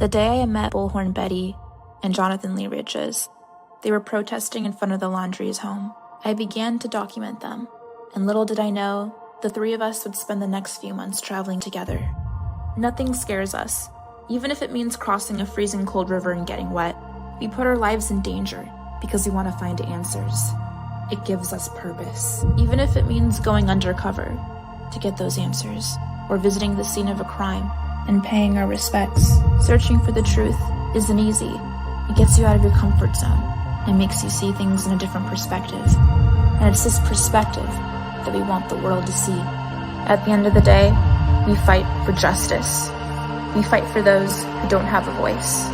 The day I met Bullhorn Betty and Jonathan Lee Ridges, they were protesting in front of the Laundrie's home. I began to document them, and little did I know, the three of us would spend the next few months traveling together. Nothing scares us, even if it means crossing a freezing cold river and getting wet. We put our lives in danger because we want to find answers. It gives us purpose, even if it means going undercover to get those answers, or visiting the scene of a crime and paying our respects. Searching for the truth isn't easy. It gets you out of your comfort zone and makes you see things in a different perspective. And it's this perspective that we want the world to see. At the end of the day, we fight for justice. We fight for those who don't have a voice.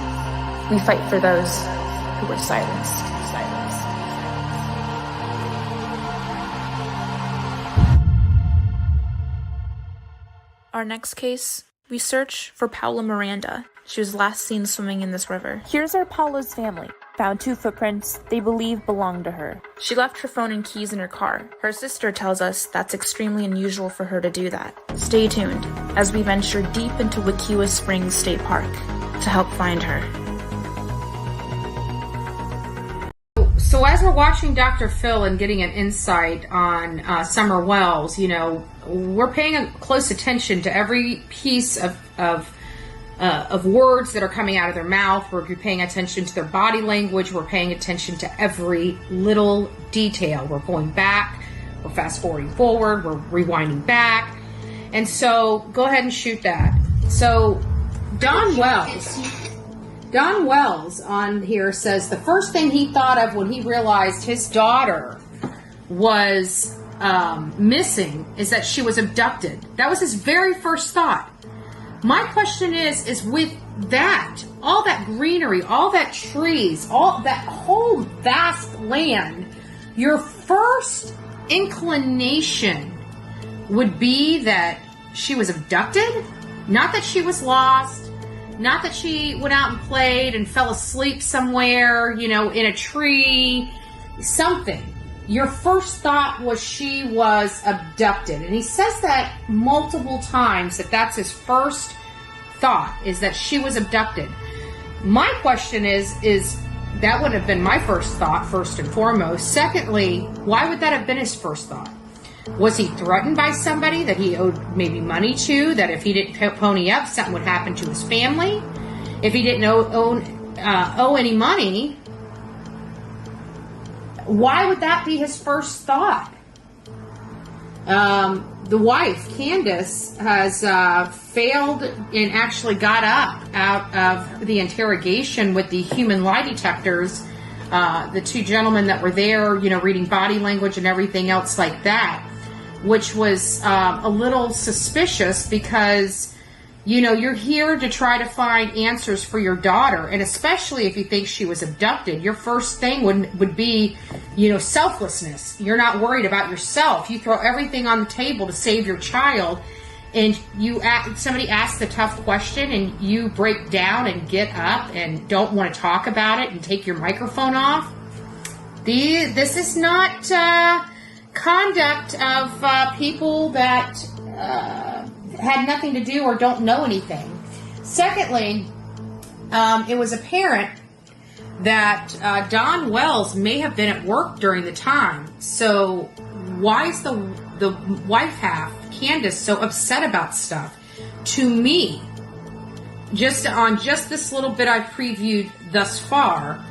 We fight for those who were silenced. Our next case, we search for Paula Miranda. She was last seen swimming in this river. Here's our Paula's family. Found 2 footprints they believe belonged to her. She left her phone and keys in her car. Her sister tells us that's extremely unusual for her to do that. Stay tuned as we venture deep into Wekiwa Springs State Park to help find her. So as we're watching Dr. Phil and getting an insight on Summer Wells, we're paying close attention to every piece of words that are coming out of their mouth. We're paying attention to their body language. We're paying attention to every little detail. We're going back. We're fast forwarding forward. We're rewinding back. And so go ahead and shoot that. So Don Wells on here says the first thing he thought of when he realized his daughter was missing is that she was abducted. That was his very first thought. My question is with that, all that greenery, all that trees, all that whole vast land, your first inclination would be that she was abducted? Not that she was lost, not that she went out and played and fell asleep somewhere, in a tree, something. Your first thought was she was abducted. And he says that multiple times, that's his first thought, is that she was abducted. My question is that would have been my first thought, first and foremost. Secondly, why would that have been his first thought? Was he threatened by somebody that he owed maybe money to, that if he didn't pony up, something would happen to his family? If he didn't owe any money, why would that be his first thought? The wife, Candace, has failed and actually got up out of the interrogation with the human lie detectors. The 2 gentlemen that were there, reading body language and everything else like that, which was a little suspicious because, you're here to try to find answers for your daughter. And especially if you think she was abducted, your first thing would be, selflessness. You're not worried about yourself. You throw everything on the table to save your child. And somebody asks a tough question and you break down and get up and don't want to talk about it and take your microphone off. This is not conduct of people that had nothing to do or don't know anything. Secondly, it was apparent that Don Wells may have been at work during the time. So why is the wife half, Candace, so upset about stuff? To me, just this little bit I've previewed thus far,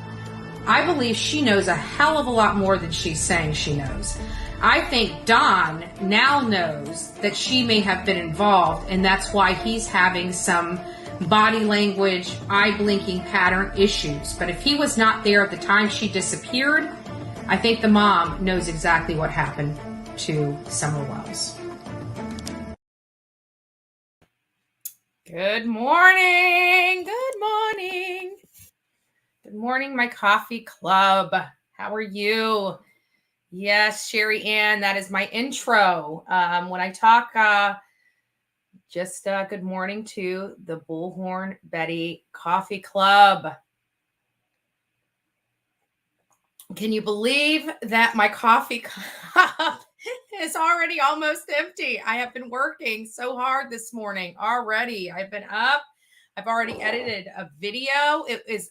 I believe she knows a hell of a lot more than she's saying she knows. I think Don now knows that she may have been involved, and that's why he's having some body language, eye blinking pattern issues. But if he was not there at the time she disappeared, I think the mom knows exactly what happened to Summer Wells. Good morning. Good morning. Good morning, my coffee club. How are you? Yes, Sherry Ann, that is my intro. When I talk, good morning to the Bullhorn Betty Coffee Club. Can you believe that my coffee cup is already almost empty? I have been working so hard this morning already. I've been up. I've already edited a video. It is,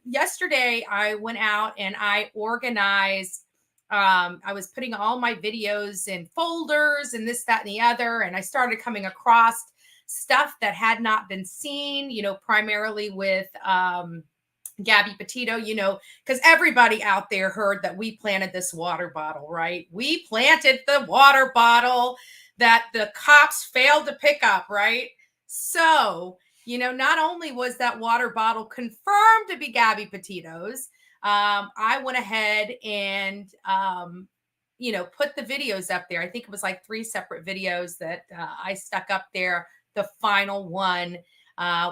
yesterday I went out and I organized. I was putting all my videos in folders and this, that, and the other. And I started coming across stuff that had not been seen, primarily with Gabby Petito, because everybody out there heard that we planted this water bottle, right? We planted the water bottle that the cops failed to pick up, right? So, not only was that water bottle confirmed to be Gabby Petito's, I went ahead and, put the videos up there. I think it was like 3 separate videos that I stuck up there. The final one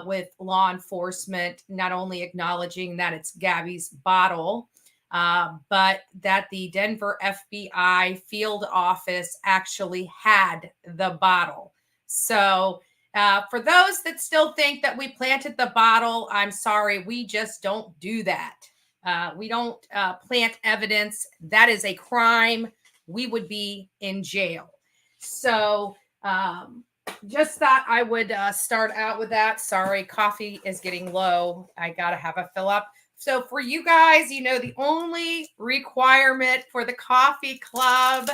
with law enforcement, not only acknowledging that it's Gabby's bottle, but that the Denver FBI field office actually had the bottle. So for those that still think that we planted the bottle, I'm sorry, we just don't do that. We don't plant evidence. That is a crime. We would be in jail. So just thought I would start out with that. Sorry, coffee is getting low. I got to have a fill up. So for you guys, the only requirement for the coffee club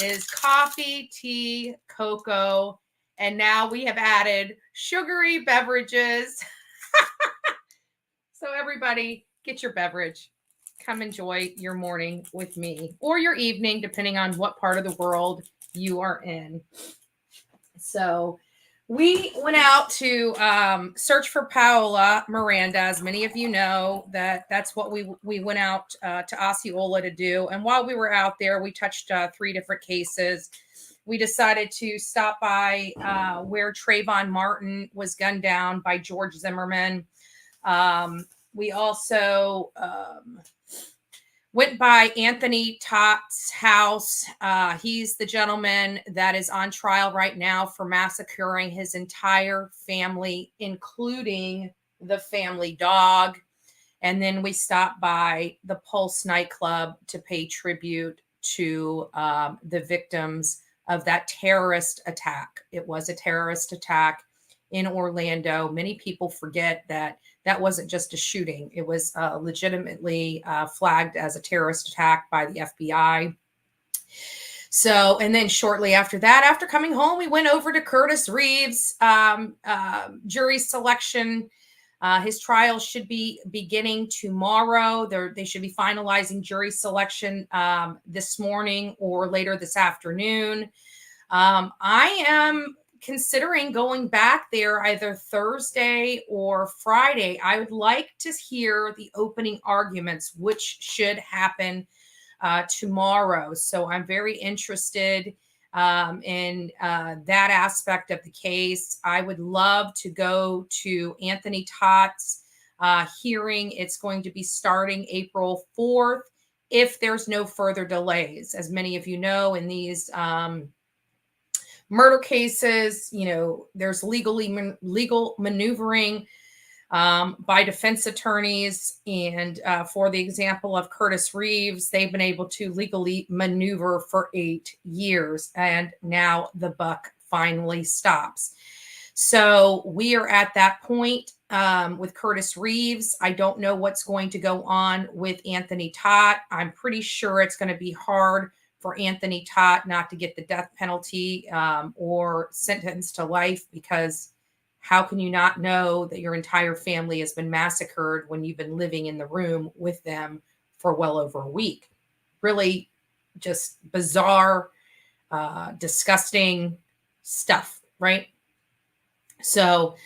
is coffee, tea, cocoa. And now we have added sugary beverages. So everybody, get your beverage. Come enjoy your morning with me, or your evening, depending on what part of the world you are in. So we went out to search for Paola Miranda. As many of you know, that's what we went out to Osceola to do. And while we were out there, we touched 3 different cases. We decided to stop by where Trayvon Martin was gunned down by George Zimmerman. We also went by Anthony Tott's house. He's the gentleman that is on trial right now for massacring his entire family, including the family dog. And then we stopped by the Pulse nightclub to pay tribute to the victims of that terrorist attack. It was a terrorist attack in Orlando. Many people forget that wasn't just a shooting. It was legitimately flagged as a terrorist attack by the FBI. So, and then shortly after that, after coming home, we went over to Curtis Reeves' jury selection. His trial should be beginning tomorrow. They should be finalizing jury selection this morning or later this afternoon. I am considering going back there either Thursday or Friday. I would like to hear the opening arguments, which should happen tomorrow. So I'm very interested in that aspect of the case. I would love to go to Anthony Tott's hearing. It's going to be starting April 4th if there's no further delays. As many of you know, in these murder cases, there's legal maneuvering by defense attorneys. And for the example of Curtis Reeves, they've been able to legally maneuver for 8 years. And now the buck finally stops. So we are at that point with Curtis Reeves. I don't know what's going to go on with Anthony Tott. I'm pretty sure it's going to be hard for Anthony Tott not to get the death penalty or sentenced to life, because how can you not know that your entire family has been massacred when you've been living in the room with them for well over a week? Really just bizarre, disgusting stuff, right? So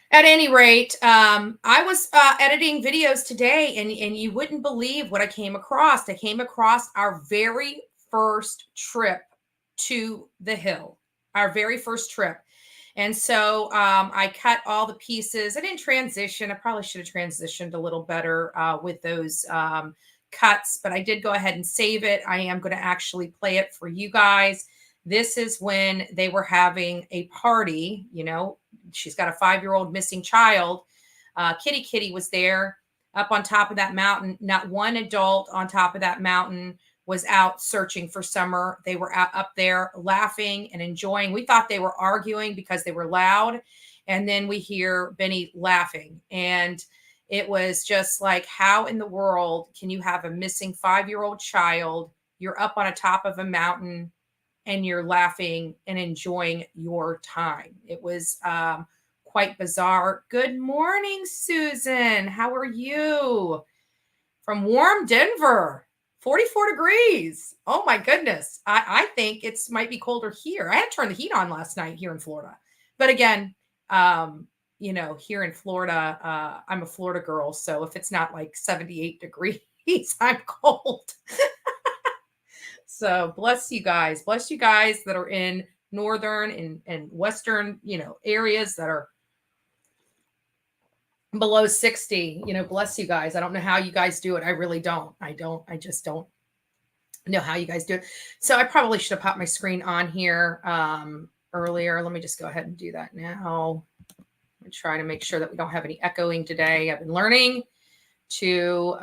at any rate, I was editing videos today, and you wouldn't believe what I came across. I came across our very first trip to the Hill, our very first trip. And so I cut all the pieces. I didn't transition. I probably should have transitioned a little better with those cuts, but I did go ahead and save it. I am going to actually play it for you guys. This is when they were having a party. She's got a 5-year-old missing child. Kitty was there up on top of that mountain. Not one adult on top of that mountain was out searching for Summer. They were up there laughing and enjoying. We thought they were arguing because they were loud. And then we hear Benny laughing. And it was just like, how in the world can you have a missing 5-year-old child? You're up on a top of a mountain and you're laughing and enjoying your time. It was quite bizarre. Good morning, Susan. How are you? From warm Denver, 44 degrees. Oh my goodness. I think it's might be colder here. I had to turn the heat on last night here in Florida. But again, here in Florida, I'm a Florida girl. So if it's not like 78 degrees, I'm cold. So bless you guys that are in northern and western, areas that are below 60, bless you guys. I don't know how you guys do it. I really don't. I just don't know how you guys do it. So I probably should have popped my screen on here earlier. Let me just go ahead and do that now. I'm trying to make sure that we don't have any echoing today. I've been learning to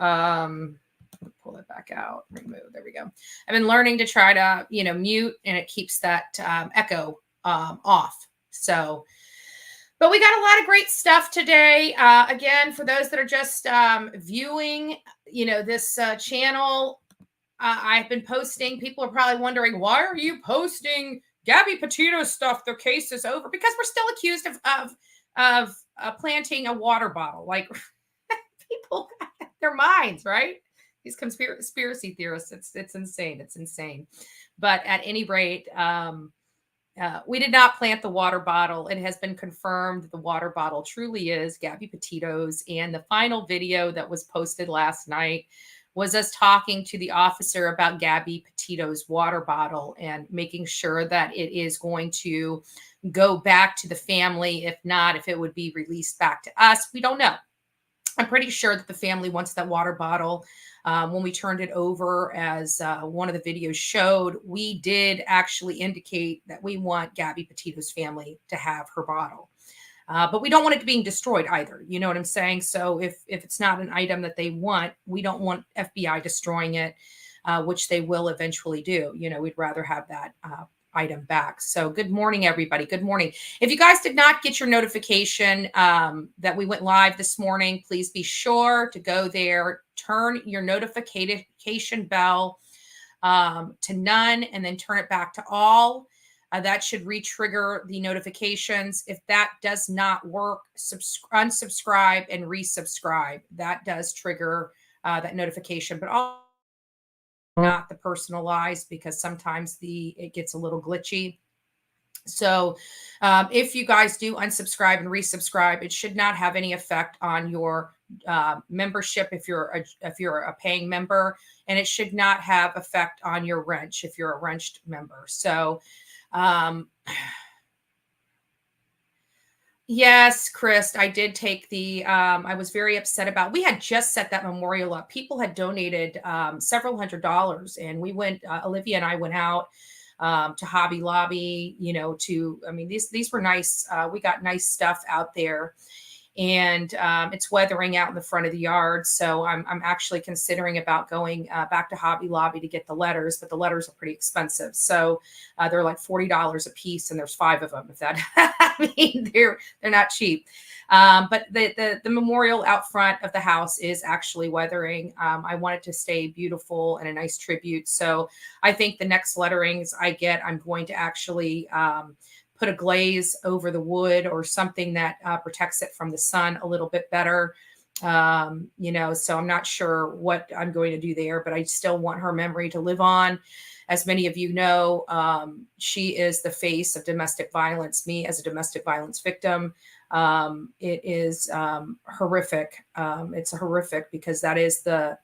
pull it back out, remove. There we go. I've been learning to try to, mute, and it keeps that echo off. So, but we got a lot of great stuff today. Again, for those that are just viewing, this channel, I've been posting. People are probably wondering, why are you posting Gabby Petito stuff? Their case is over. Because we're still accused of planting a water bottle. Like, people, their minds, right? These conspiracy theorists, it's insane. It's insane. But at any rate, we did not plant the water bottle. It has been confirmed that the water bottle truly is Gabby Petito's. And the final video that was posted last night was us talking to the officer about Gabby Petito's water bottle and making sure that it is going to go back to the family. If not, if it would be released back to us, we don't know. I'm pretty sure that the family wants that water bottle. When we turned it over, as one of the videos showed, we did actually indicate that we want Gabby Petito's family to have her bottle. But we don't want it being destroyed either. You know what I'm saying? So if it's not an item that they want, we don't want FBI destroying it, which they will eventually do. We'd rather have that item back. So good morning, everybody. Good morning. If you guys did not get your notification that we went live this morning, please be sure to go there, turn your notification bell to none, and then turn it back to all. That should re-trigger the notifications. If that does not work, unsubscribe and resubscribe. That does trigger that notification, but all not the personalized, because sometimes it gets a little glitchy. So if you guys do unsubscribe and resubscribe, it should not have any effect on your membership if you're a paying member, and it should not have effect on your wrench if you're a wrenched member. So yes, Chris, I did take I was very upset about, we had just set that memorial up. People had donated several $100s, and we went, Olivia and I went out to Hobby Lobby, these were nice. We got nice stuff out there, and it's weathering out in the front of the yard. So I'm actually considering about going back to Hobby Lobby to get the letters, but the letters are pretty expensive. So they're like $40 a piece, and there's 5 of them. If that, they're not cheap. But the memorial out front of the house is actually weathering. I want it to stay beautiful and a nice tribute. So I think the next letterings I get, I'm going to actually put a glaze over the wood or something that protects it from the sun a little bit better. So I'm not sure what I'm going to do there, but I still want her memory to live on. As many of you know, she is the face of domestic violence. Me as a domestic violence victim, it is horrific. It's horrific because that is the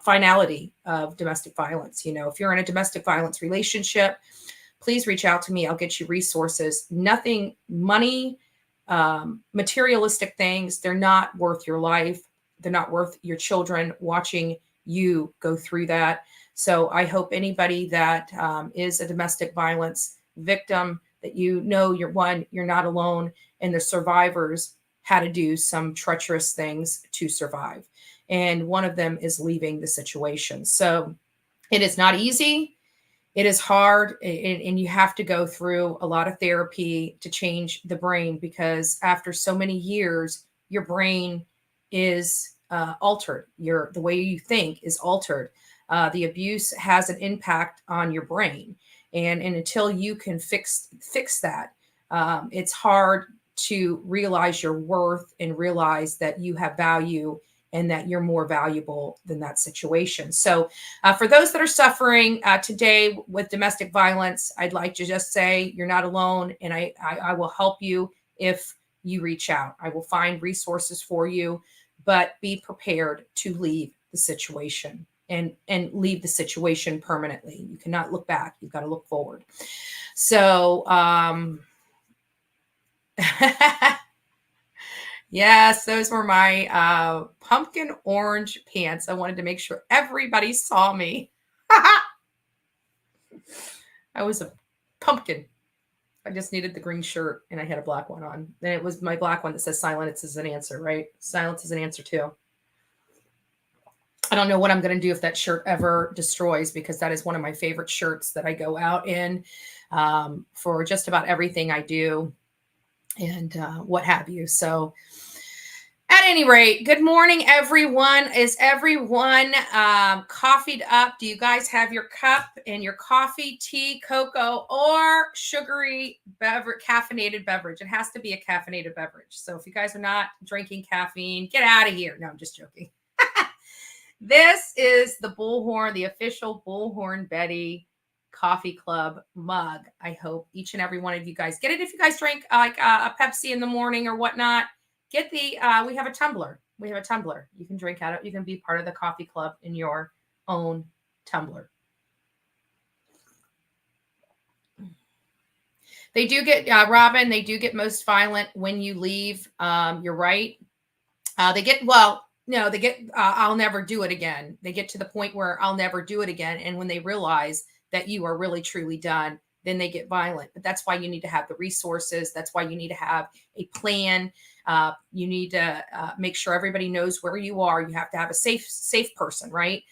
finality of domestic violence. If you're in a domestic violence relationship, please reach out to me. I'll get you resources. Nothing, money, materialistic things, they're not worth your life. They're not worth your children watching you go through that. So I hope anybody that is a domestic violence victim, that you're not alone, and the survivors had to do some treacherous things to survive. and one of them is leaving the situation. So it is not easy. It is hard, and you have to go through a lot of therapy to change the brain, because after so many years, your brain is altered. The way you think is altered. The abuse has an impact on your brain, and until you can fix that, it's hard to realize your worth and realize that you have value and that you're more valuable than that situation. So for those that are suffering today with domestic violence, I'd like to just say you're not alone, and I will help you if you reach out. I will find resources for you, but be prepared to leave the situation and leave the situation permanently. You cannot look back. You've got to look forward. So, yes, those were my pumpkin orange pants. I wanted to make sure everybody saw me. I was a pumpkin. I just needed the green shirt, and I had a black one on. And it was my black one that says silence is an answer, right? Silence is an answer too. I don't know what I'm going to do if that shirt ever destroys, because that is one of my favorite shirts that I go out in for just about everything I do and what have you. So at any rate, good morning, everyone. Is everyone coffeeed up? Do you guys have your cup and your coffee, tea, cocoa, or sugary caffeinated beverage? It has to be a caffeinated beverage. So if you guys are not drinking caffeine, get out of here. No, I'm just joking. This is the Bullhorn, the official Bullhorn Betty Coffee Club mug. I hope each and every one of you guys get it. If you guys drink like a Pepsi in the morning or whatnot, get the, we have a tumbler. We have a tumbler. You can drink out of it. You can be part of the coffee club in your own tumbler. They do get, Robin, they do get most violent when you leave. You're right. They get, well, no, they get, I'll never do it again. They get to the point where I'll never do it again. And when they realize that you are really, truly done, then they get violent. But that's why you need to have the resources. That's why you need to have a plan. You need to make sure everybody knows where you are. You have to have a safe person, right?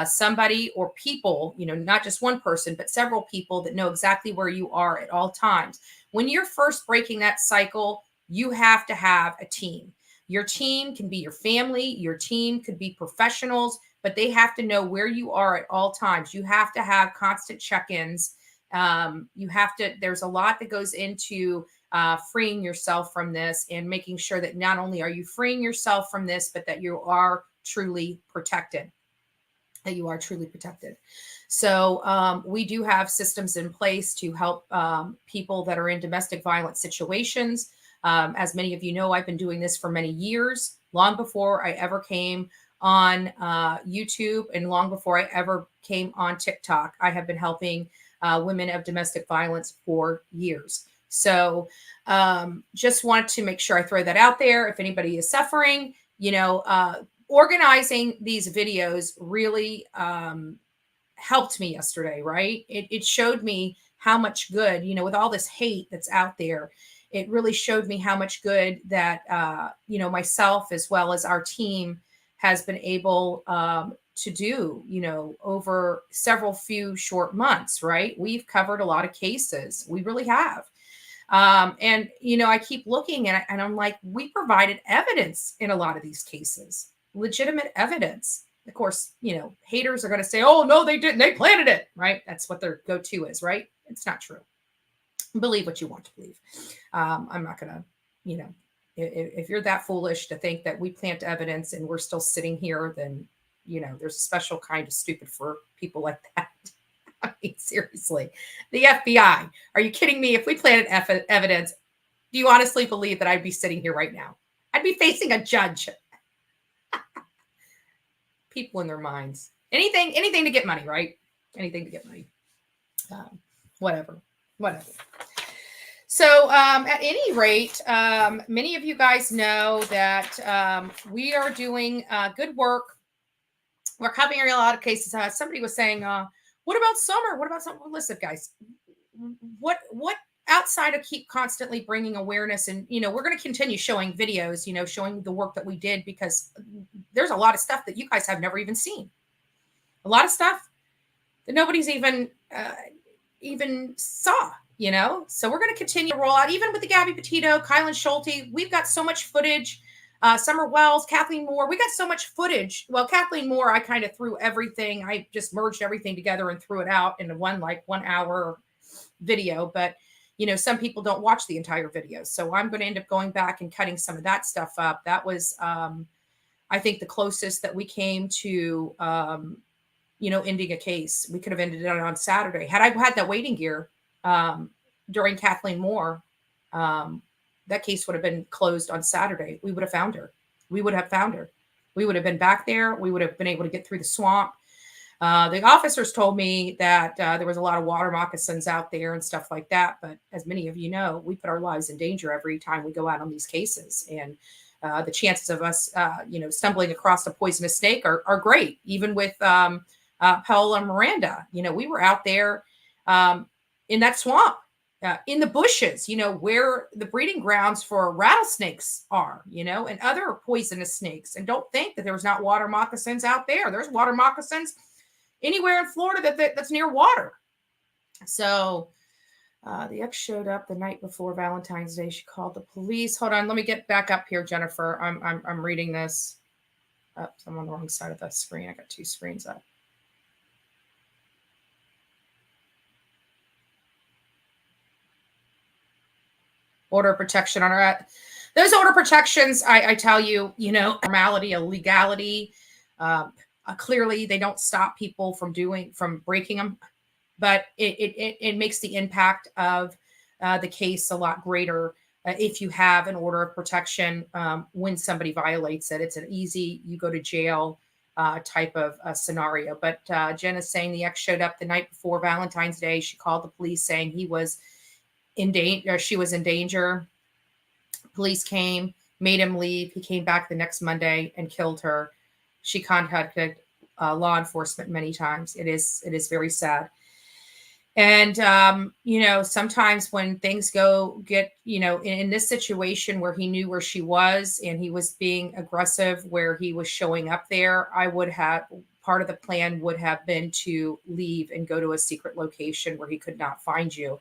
Somebody or people, you know, not just one person, but several people that know exactly where you are at all times. When you're first breaking that cycle, you have to have a team. Your team can be your family. Your team could be professionals, but they have to know where you are at all times. You have to have constant check-ins. You have to, there's a lot that goes into freeing yourself from this and making sure that not only are you freeing yourself from this, but that you are truly protected. That you are truly protected. So we do have systems in place to help people that are in domestic violence situations. As many of you know, I've been doing this for many years, long before I ever came on YouTube and long before I ever came on TikTok. I have been helping women of domestic violence for years. So just wanted to make sure I throw that out there. If anybody is suffering, you know, organizing these videos really helped me yesterday, right? It showed me how much good, you know, with all this hate that's out there, it really showed me how much good that, you know, myself as well as our team has been able to do, you know, over few short months, right? We've covered a lot of cases. We really have. And, you know, I keep looking and I'm like, we provided evidence in a lot of these cases, legitimate evidence. Of course, you know, haters are going to say, oh, no, they didn't. They planted it, right? That's what their go-to is, right? It's not true. Believe what you want to believe. I'm not going to, you know, if you're that foolish to think that we plant evidence and we're still sitting here, then, you know, there's a special kind of stupid for people like that. I mean, seriously, the FBI, are you kidding me? If we planted evidence, do you honestly believe that I'd be sitting here right now? I'd be facing a judge. People in their minds, anything to get money, right? Anything to get money. Whatever. So at any rate, many of you guys know that we are doing good work. We're covering a lot of cases. Somebody was saying, what about summer? What about summer? Well, listen, guys, what outside of keep constantly bringing awareness, and, you know, we're going to continue showing videos, you know, showing the work that we did, because there's a lot of stuff that you guys have never even seen. A lot of stuff that nobody's even saw, you know? So we're going to continue to roll out, even with the Gabby Petito, Kylen Schulte. We've got so much footage. Summer Wells, Kathleen Moore. We got so much footage. Well, Kathleen Moore, I kind of threw everything. I just merged everything together and threw it out into one 1 hour video. But, you know, some people don't watch the entire video. So I'm going to end up going back and cutting some of that stuff up. That was, I think, the closest that we came to, you know, ending a case. We could have ended it on Saturday. Had I had that waiting gear during Kathleen Moore, that case would have been closed on Saturday. We would have found her. We would have found her. We would have been back there. We would have been able to get through the swamp. The officers told me that there was a lot of water moccasins out there and stuff like that. But as many of you know, we put our lives in danger every time we go out on these cases. And the chances of us, you know, stumbling across a poisonous snake are great. Even with Paola and Miranda, you know, we were out there in that swamp. In the bushes, you know, where the breeding grounds for rattlesnakes are, you know, and other poisonous snakes. And don't think that there's not water moccasins out there. There's water moccasins anywhere in Florida that's near water. So the ex showed up the night before Valentine's Day. She called the police. Hold on, let me get back up here, Jennifer. I'm reading this. Oh, I'm on the wrong side of the screen. I got two screens up. Order of protection on her. Those order protections, I tell you, you know, formality, illegality. Clearly, they don't stop people from breaking them, but it makes the impact of the case a lot greater if you have an order of protection when somebody violates it. It's an easy, you go to jail type of scenario. But Jen is saying the ex showed up the night before Valentine's Day. She called the police saying he was in danger, she was in danger. Police came, made him leave. He came back the next Monday and killed her. She contacted law enforcement many times. It is very sad. And you know, sometimes when things get, you know, in this situation where he knew where she was and he was being aggressive, where he was showing up there, part of the plan would have been to leave and go to a secret location where he could not find you.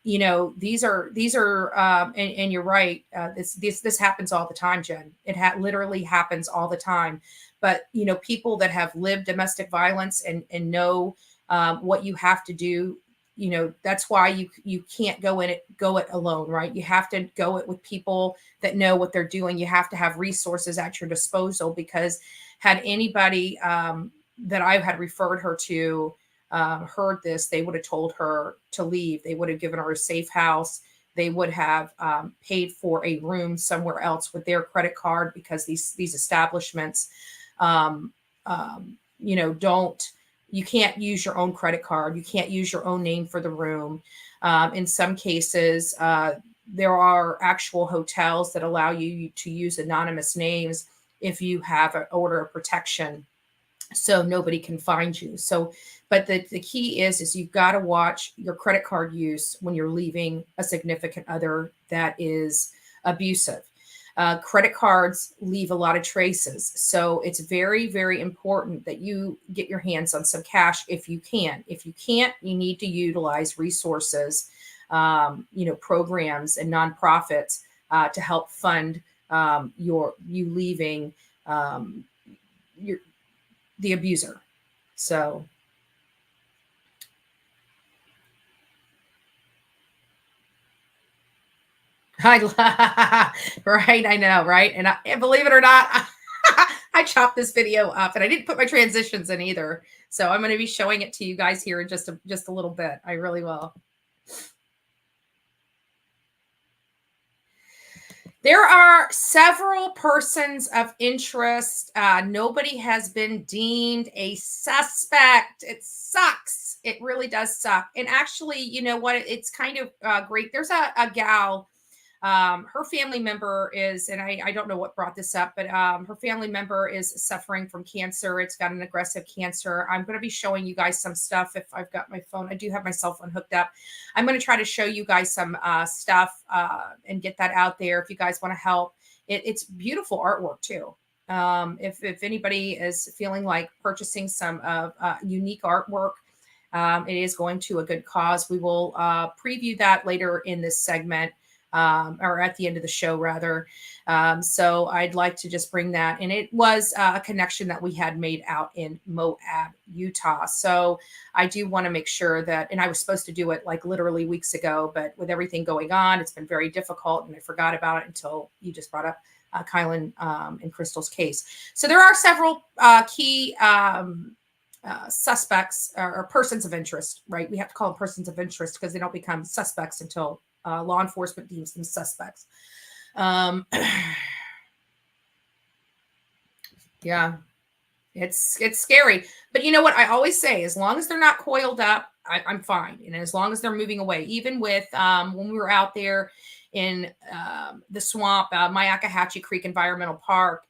You know, these are, and you're right. This happens all the time, Jen. It literally happens all the time. But, you know, people that have lived domestic violence and know what you have to do, you know, that's why you can't go it alone, right? You have to go it with people that know what they're doing. You have to have resources at your disposal, because had anybody that I had referred her to heard this, they would have told her to leave. They would have given her a safe house. They would have paid for a room somewhere else with their credit card, because these establishments, you know, you can't use your own credit card. You can't use your own name for the room. In some cases, there are actual hotels that allow you to use anonymous names if you have an order of protection, so nobody can find you. So, but the key is you've got to watch your credit card use when you're leaving a significant other that is abusive. Credit cards leave a lot of traces. So it's very, very important that you get your hands on some cash if you can. If you can't, you need to utilize resources, you know, programs and nonprofits to help fund you leaving the abuser. So. Right, I know, right? And believe it or not, I chopped this video up, and I didn't put my transitions in either. So I'm going to be showing it to you guys here in just a little bit. I really will. There are several persons of interest. Nobody has been deemed a suspect. It sucks. It really does suck. And actually, you know what? It's kind of great. There's a gal. Her family member is, and I don't know what brought this up, but her family member is suffering from cancer. It's got an aggressive cancer. I'm going to be showing you guys some stuff if I've got my phone. I do have my cell phone hooked up. I'm going to try to show you guys some stuff and get that out there if you guys want to help. It's beautiful artwork too. If anybody is feeling like purchasing some unique artwork, it is going to a good cause. We will preview that later in this segment, or at the end of the show, rather. So I'd like to just bring that. And it was a connection that we had made out in Moab, Utah. So I do want to make sure that, and I was supposed to do it like literally weeks ago, but with everything going on, it's been very difficult. And I forgot about it until you just brought up Kylen and Crystal's case. So there are several key suspects or persons of interest, right? We have to call them persons of interest because they don't become suspects until law enforcement deems them suspects. Yeah, it's scary. But you know what? I always say, as long as they're not coiled up, I'm fine. And as long as they're moving away, even with when we were out there in the swamp, Myakkahatchee Creek Environmental Park,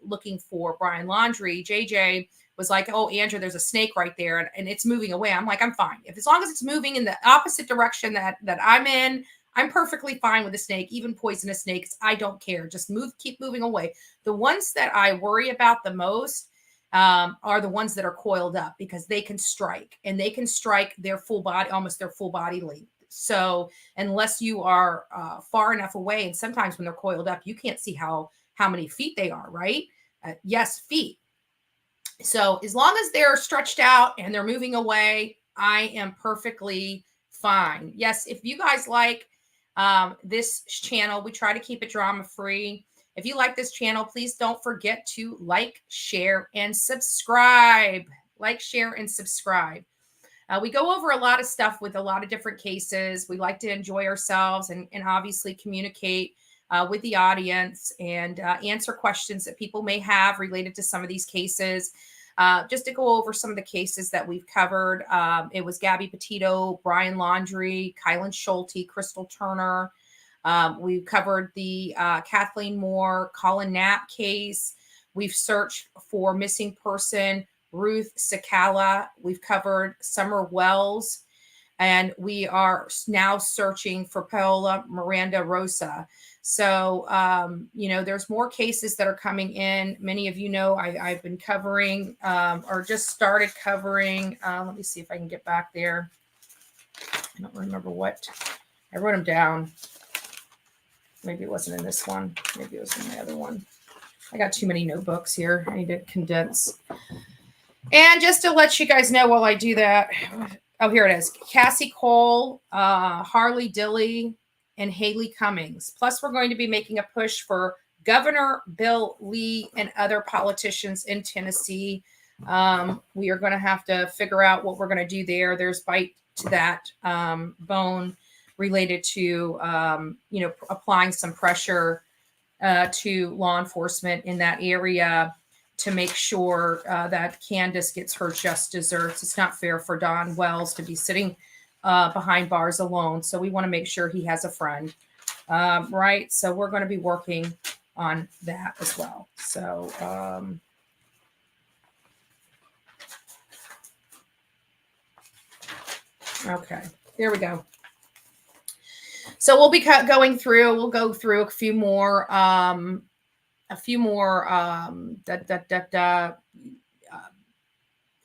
looking for Brian Laundrie, JJ was like, oh, Andrew, there's a snake right there and it's moving away. I'm like, I'm fine. As long as it's moving in the opposite direction that I'm in, I'm perfectly fine with the snake, even poisonous snakes. I don't care. Just keep moving away. The ones that I worry about the most are the ones that are coiled up because they can strike and they can strike their full body, almost their full body length. So unless you are far enough away, and sometimes when they're coiled up, you can't see how many feet they are, right? Yes, feet. So as long as they're stretched out and they're moving away, I am perfectly fine. Yes, if you guys like this channel, we try to keep it drama-free. If you like this channel, please don't forget to like, share, and subscribe. Like, share, and subscribe. We go over a lot of stuff with a lot of different cases. We like to enjoy ourselves and obviously communicate with the audience and answer questions that people may have related to some of these cases. Just to go over some of the cases that we've covered. It was Gabby Petito, Brian Laundrie, Kylen Schulte, Crystal Turner. We covered the Kathleen Moore, Collin Knapp case. We've searched for missing person Ruth Cecala. We've covered Summer Wells. And we are now searching for Paola Miranda Rosa. So, there's more cases that are coming in. Many of you know I've been covering or just started covering. Let me see if I can get back there. I don't remember what. I wrote them down. Maybe it wasn't in this one. Maybe it was in the other one. I got too many notebooks here. I need to condense. And just to let you guys know while I do that. Oh, here it is. Cassie Cole, Harley Dilley, and Haley Cummings. Plus, we're going to be making a push for Governor Bill Lee and other politicians in Tennessee. We are going to have to figure out what we're going to do there. There's bite to that bone related to, applying some pressure to law enforcement in that area to make sure that Candace gets her just desserts. It's not fair for Don Wells to be sitting behind bars alone. So we want to make sure he has a friend, right? So we're going to be working on that as well. So, okay, there we go. So we'll be going through, we'll go through a few more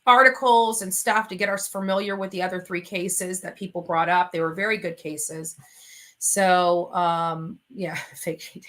articles and stuff to get us familiar with the other three cases that people brought up. They were very good cases. So, fake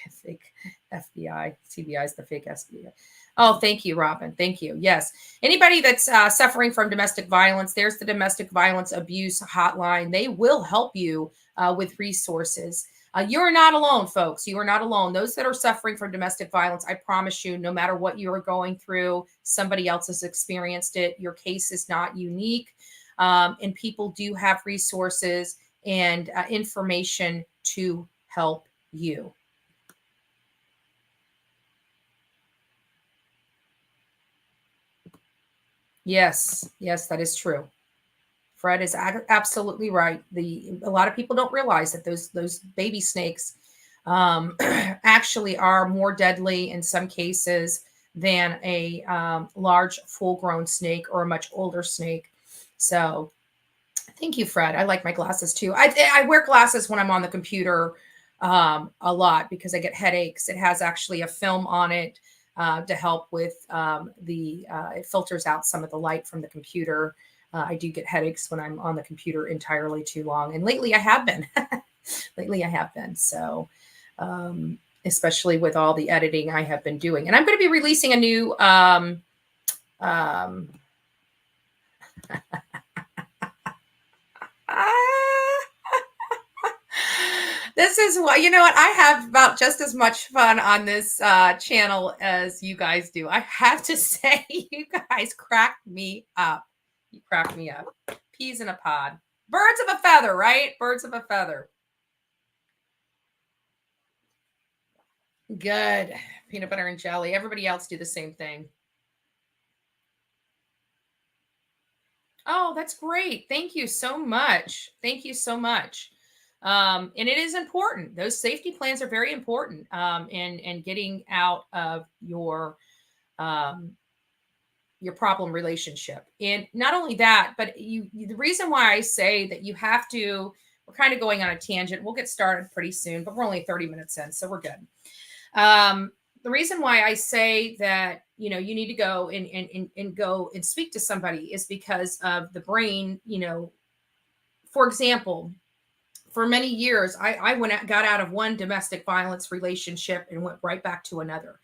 FBI. CBI is the fake FBI. Oh, thank you, Robin. Thank you. Yes. Anybody that's suffering from domestic violence, there's the domestic violence abuse hotline. They will help you with resources. You're not alone, folks. You are not alone. Those that are suffering from domestic violence, I promise you, no matter what you are going through, somebody else has experienced it. Your case is not unique. And people do have resources and information to help you. Yes, that is true. Fred is absolutely right. A lot of people don't realize that those baby snakes actually are more deadly in some cases than a large full-grown snake or a much older snake. So thank you, Fred. I like my glasses too. I wear glasses when I'm on the computer a lot because I get headaches. It has actually a film on it to help with it filters out some of the light from the computer. I do get headaches when I'm on the computer entirely too long. And lately I have been. So, especially with all the editing I have been doing. And I'm going to be releasing a new this is what, you know what, I have about just as much fun on this channel as you guys do. I have to say, you guys cracked me up. You cracked me up. Peas in a pod. Birds of a feather, right? Birds of a feather. Good. Peanut butter and jelly. Everybody else do the same thing. Oh, that's great. Thank you so much. Thank you so much. And it is important. Those safety plans are very important in getting out of your problem relationship. And not only that, but the reason why I say that you have to, we're kind of going on a tangent. We'll get started pretty soon, but we're only 30 minutes in, so we're good. The reason why I say that, you need to go and go and speak to somebody is because of the brain. For example, for many years, I got out of one domestic violence relationship and went right back to another.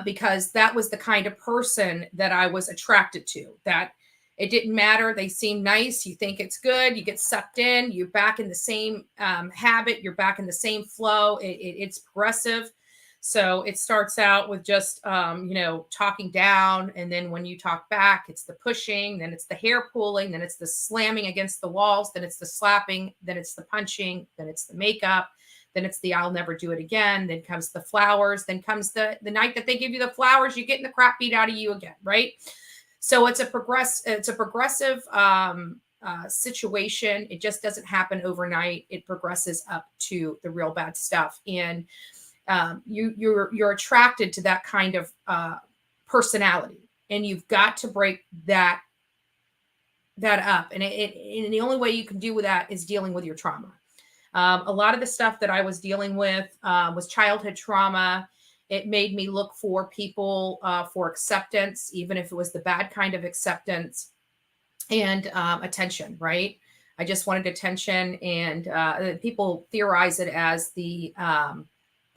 Because that was the kind of person that I was attracted to, that it didn't matter. They seem nice. You think it's good. You get sucked in. You're back in the same habit. You're back in the same flow. It's progressive. So it starts out with just, talking down. And then when you talk back, it's the pushing, then it's the hair pulling, then it's the slamming against the walls, then it's the slapping, then it's the punching, then it's the makeup. Then it's the I'll never do it again. Then comes the flowers. Then comes the night that they give you the flowers, you're getting the crap beat out of you again, right? So it's a progressive situation. It just doesn't happen overnight. It progresses up to the real bad stuff, and you're attracted to that kind of personality, and you've got to break that up. And and the only way you can do with that is dealing with your trauma. A lot of the stuff that I was dealing with was childhood trauma. It made me look for people for acceptance, even if it was the bad kind of acceptance, and attention, right? I just wanted attention, and people theorize it as the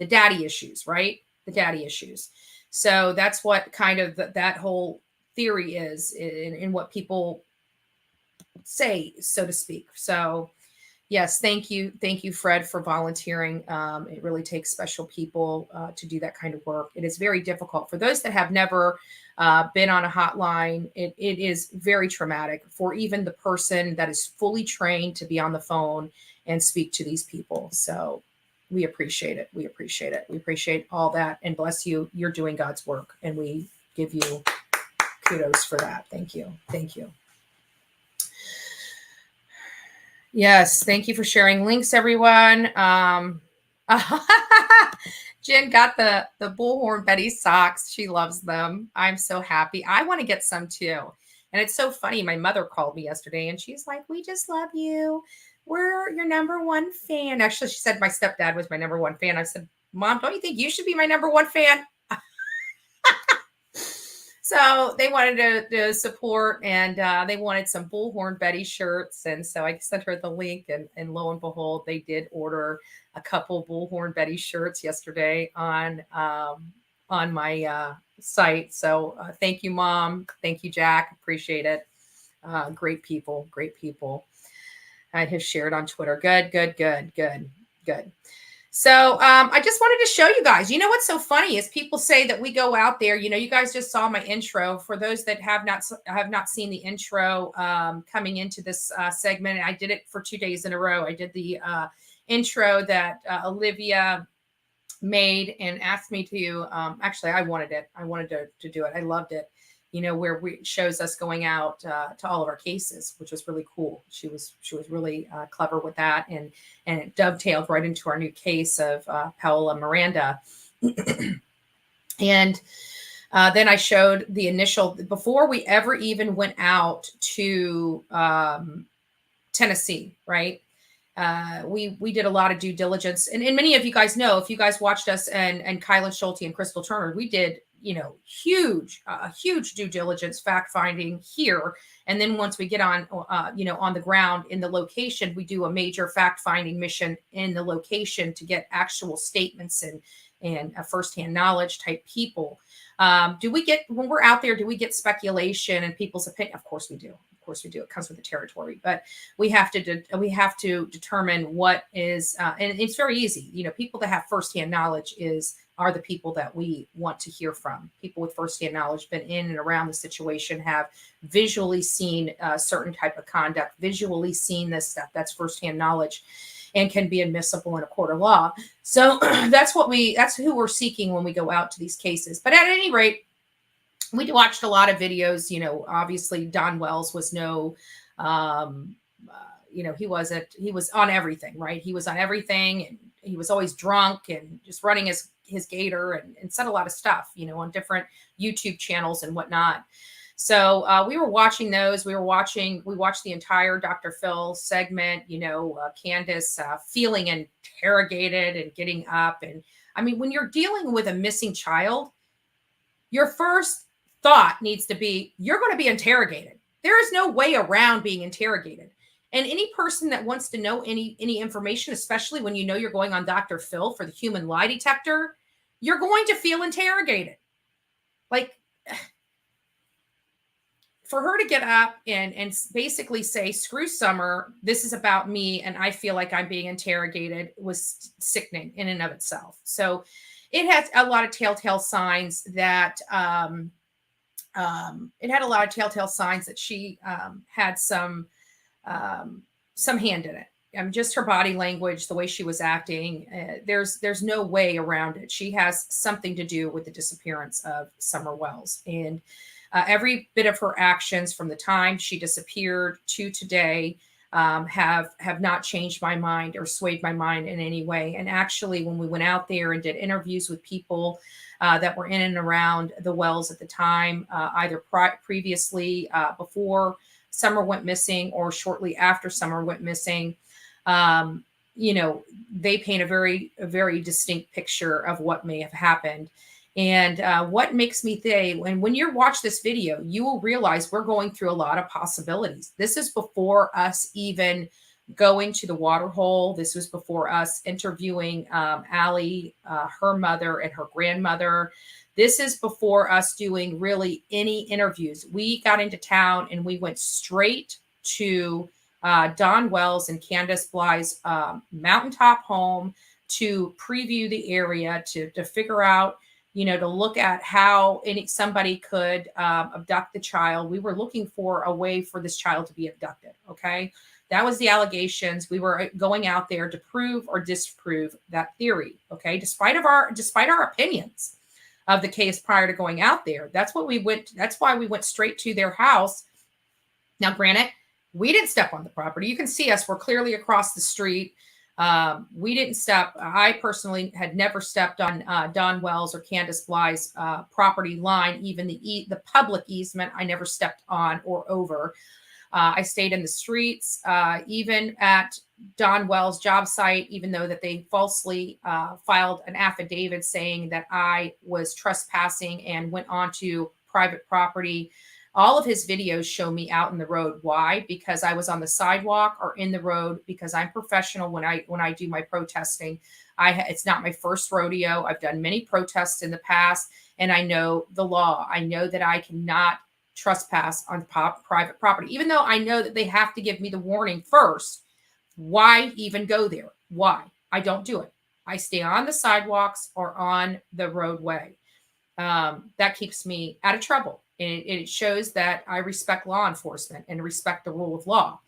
daddy issues, right? The daddy issues. So that's what kind of that whole theory is in what people say, so to speak. So yes, thank you, Fred, for volunteering. It really takes special people to do that kind of work. It is very difficult for those that have never been on a hotline. It is very traumatic for even the person that is fully trained to be on the phone and speak to these people. So we appreciate it. We appreciate it. We appreciate all that. And bless you. You're doing God's work, and we give you kudos for that. Thank you. Thank you. Yes, thank you for sharing links, everyone. Jen got the Bullhorn Betty socks. She loves them. I'm so happy. I want to get some too. And it's so funny. My mother called me yesterday and she's like, "We just love you. We're your number one fan." Actually, she said my stepdad was my number one fan. I said, "Mom, don't you think you should be my number one fan?" So they wanted to support, and they wanted some Bullhorn Betty shirts. And so I sent her the link, and lo and behold, they did order a couple Bullhorn Betty shirts yesterday on my site. So thank you, Mom. Thank you, Jack. Appreciate it. Great people. Great people. I have shared on Twitter. Good. So I just wanted to show you guys, what's so funny is people say that we go out there, you guys just saw my intro. For those that have not seen the intro coming into this segment, I did it for 2 days in a row. I did the intro that Olivia made and asked me to, actually, I wanted it. I wanted to do it. I loved it. Where shows us going out to all of our cases, which was really cool. She was really clever with that, and it dovetailed right into our new case of Paola Miranda. And then I showed the initial, before we ever even went out to Tennessee, right? We did a lot of due diligence, and many of you guys know, if you guys watched us and Kylen Schulte and Crystal Turner, we did huge due diligence, fact finding here. And then once we get on, on the ground in the location, we do a major fact finding mission in the location to get actual statements and firsthand knowledge type people. When we're out there, do we get speculation and people's opinion? Of course we do. Of course we do. It comes with the territory, but we have to determine what is, and it's very easy. People that have firsthand knowledge are the people that we want to hear from. People with firsthand knowledge, been in and around the situation, have visually seen a certain type of conduct, visually seen this stuff. That's firsthand knowledge and can be admissible in a court of law. So that's who we're seeking when we go out to these cases. But at any rate, we watched a lot of videos. Obviously Don Wells was he was on everything, right? He was on everything, and he was always drunk and just running his gator and said a lot of stuff, on different YouTube channels and whatnot. So we were watching those. We watched the entire Dr. Phil segment, Candace feeling interrogated and getting up. And I mean, when you're dealing with a missing child, your first thought needs to be, you're going to be interrogated. There is no way around being interrogated. And any person that wants to know any information, especially when you're going on Dr. Phil for the human lie detector, you're going to feel interrogated. Like, for her to get up and basically say, screw Summer, this is about me, and I feel like I'm being interrogated, was sickening in and of itself. So it has a lot of telltale signs that she had some hand in it. Just her body language, the way she was acting, there's no way around it. She has something to do with the disappearance of Summer Wells. And every bit of her actions from the time she disappeared to today have not changed my mind or swayed my mind in any way. And actually, when we went out there and did interviews with people that were in and around the Wells at the time, either previously before Summer went missing or shortly after Summer went missing, they paint a very distinct picture of what may have happened. And what makes me say, when you watch this video, you will realize we're going through a lot of possibilities. This is before us even going to the water hole. This was before us interviewing Allie, her mother, and her grandmother. This is before us doing really any interviews. We got into town and we went straight to Don Wells and Candace Bly's mountaintop home to preview the area, to figure out, to look at how somebody could abduct the child. We were looking for a way for this child to be abducted. Okay. That was the allegations. We were going out there to prove or disprove that theory. Okay. Despite our opinions of the case prior to going out there. That's why we went straight to their house. Now, granted, we didn't step on the property. You can see us. We're clearly across the street. We didn't step. I personally had never stepped on Don Wells or Candace Bly's property line, even the public easement. I never stepped on or over. I stayed in the streets, even at Don Wells' job site, even though that they falsely filed an affidavit saying that I was trespassing and went onto private property. All of his videos show me out in the road. Why? Because I was on the sidewalk or in the road, because I'm professional when I do my protesting. It's not my first rodeo. I've done many protests in the past, and I know the law. I know that I cannot trespass on private property, even though I know that they have to give me the warning first. Why even go there? Why? I don't do it. I stay on the sidewalks or on the roadway. That keeps me out of trouble. And it shows that I respect law enforcement and respect the rule of law.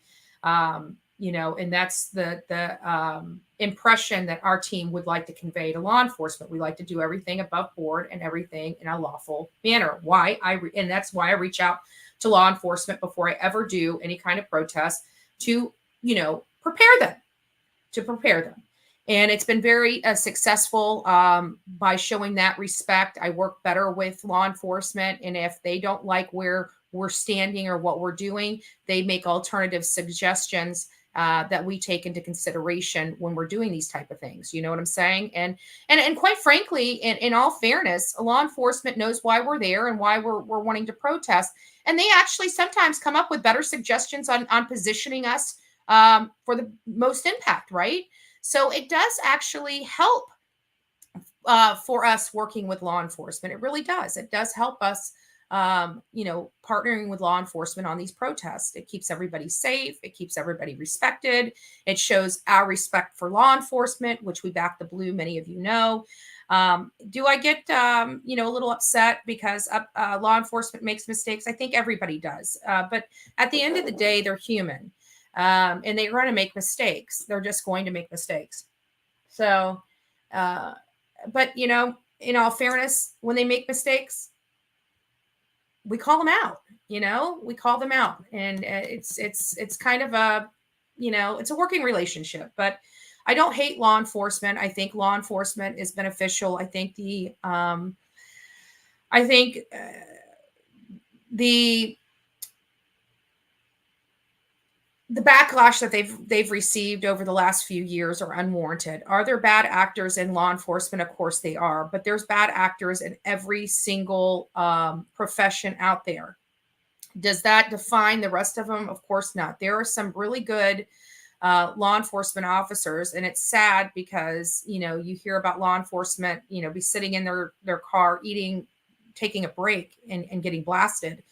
And that's the impression that our team would like to convey to law enforcement. We like to do everything above board and everything in a lawful manner. And that's why I reach out to law enforcement before I ever do any kind of protest to, prepare them. And it's been very successful by showing that respect. I work better with law enforcement. And if they don't like where we're standing or what we're doing, they make alternative suggestions that we take into consideration when we're doing these type of things. You know what I'm saying? And quite frankly, in all fairness, law enforcement knows why we're there and why we're wanting to protest. And they actually sometimes come up with better suggestions on positioning us for the most impact, right? So it does actually help for us working with law enforcement. It really does. It does help us, partnering with law enforcement on these protests. It keeps everybody safe. It keeps everybody respected. It shows our respect for law enforcement, which we back the blue, many of you know. Do I get, a little upset because law enforcement makes mistakes? I think everybody does. But at the end of the day, they're human. And they're going to make mistakes. They're just going to make mistakes. So, but in all fairness, when they make mistakes, we call them out. We call them out, and it's kind of a, it's a working relationship. But I don't hate law enforcement. I think law enforcement is beneficial. I think the backlash that they've received over the last few years are unwarranted. Are there bad actors in law enforcement? Of course they are, but there's bad actors in every single profession out there. Does that define the rest of them? Of course not. There are some really good law enforcement officers, and it's sad because you hear about law enforcement be sitting in their car taking a break and getting blasted.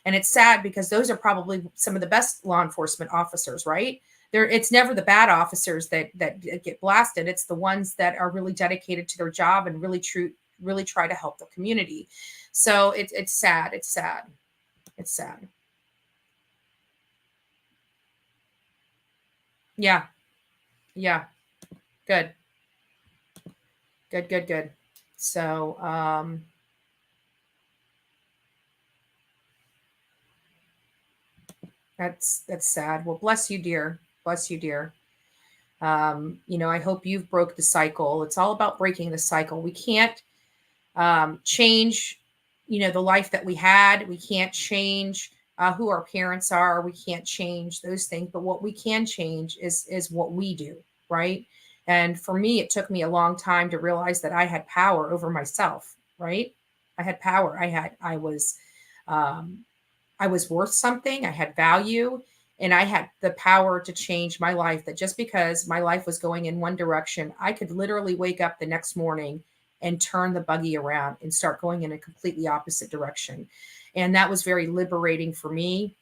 And it's sad because those are probably some of the best law enforcement officers, right? It's never the bad officers that get blasted. It's the ones that are really dedicated to their job and really try to help the community. So it's sad. It's sad. It's sad. Yeah. Yeah. Good. Good. So, that's sad. Well, bless you, dear. Bless you, dear. I hope you've broke the cycle. It's all about breaking the cycle. We can't change, the life that we had. We can't change who our parents are. We can't change those things. But what we can change is what we do, right? And for me, it took me a long time to realize that I had power over myself, right? I had power. I was worth something. I had value, and I had the power to change my life. That just because my life was going in one direction, I could literally wake up the next morning and turn the buggy around and start going in a completely opposite direction. And that was very liberating for me.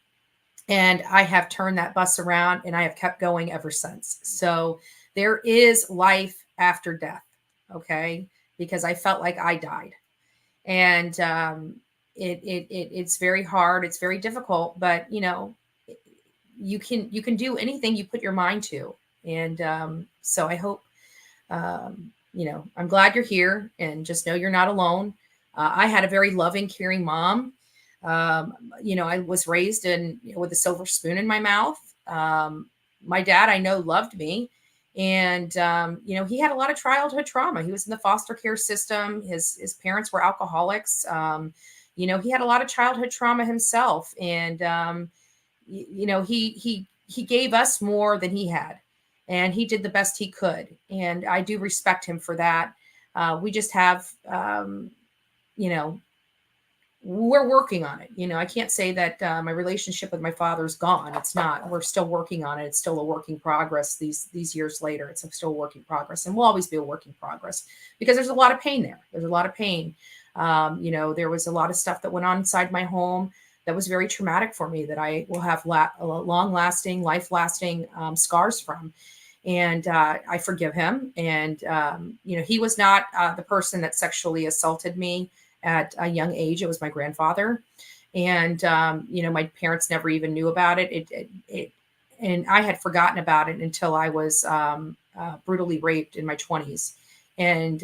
And I have turned that bus around, and I have kept going ever since. So there is life after death. Okay. Because I felt like I died. And, it's very hard. It's very difficult, but you can do anything you put your mind to. And so I hope, I'm glad you're here, and just know you're not alone. I had a very loving, caring mom. I was raised with a silver spoon in my mouth. My dad, I know, loved me. And, he had a lot of childhood trauma. He was in the foster care system. His parents were alcoholics. He had a lot of childhood trauma himself, and he gave us more than he had, and he did the best he could, and I do respect him for that. We just have, we're working on it. I can't say that my relationship with my father's gone. It's not. We're still working on it. It's still a work in progress. These years later, it's still a work in progress, and will always be a work in progress because there's a lot of pain there. There's a lot of pain. There was a lot of stuff that went on inside my home that was very traumatic for me that I will have long-lasting, life-lasting scars from. And I forgive him. And, he was not the person that sexually assaulted me at a young age. It was my grandfather. And, my parents never even knew about it. And I had forgotten about it until I was brutally raped in my 20s. And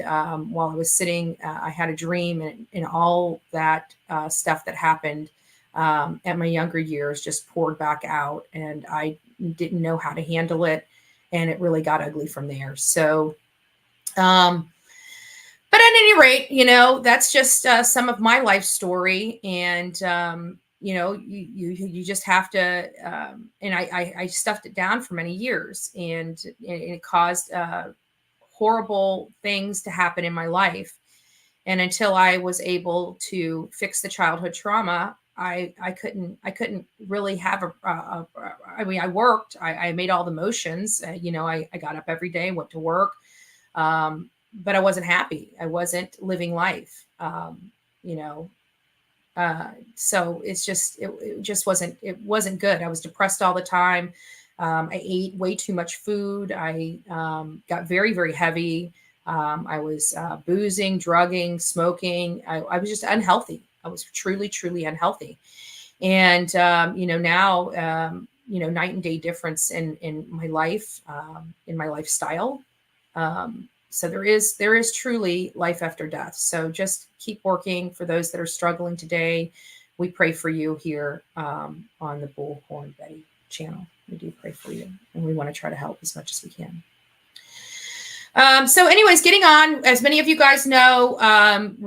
while I was sitting, I had a dream, and all that stuff that happened at my younger years just poured back out, and I didn't know how to handle it, and it really got ugly from there. So, but at any rate, that's just some of my life story, and you just have to, and I stuffed it down for many years, and it caused horrible things to happen in my life. And until I was able to fix the childhood trauma, I couldn't really have I mean, I worked, I made all the motions, I got up every day, went to work. But I wasn't happy. I wasn't living life. So it just wasn't good. I was depressed all the time. I ate way too much food. I got very, very heavy. I was boozing, drugging, smoking. I was just unhealthy. I was truly, truly unhealthy. And, now, night and day difference in my life, in my lifestyle. So there is truly life after death. So just keep working. For those that are struggling today, we pray for you here on the Bullhorn Betty channel. We do pray for you, and we want to try to help as much as we can. So anyways, getting on, as many of you guys know, I've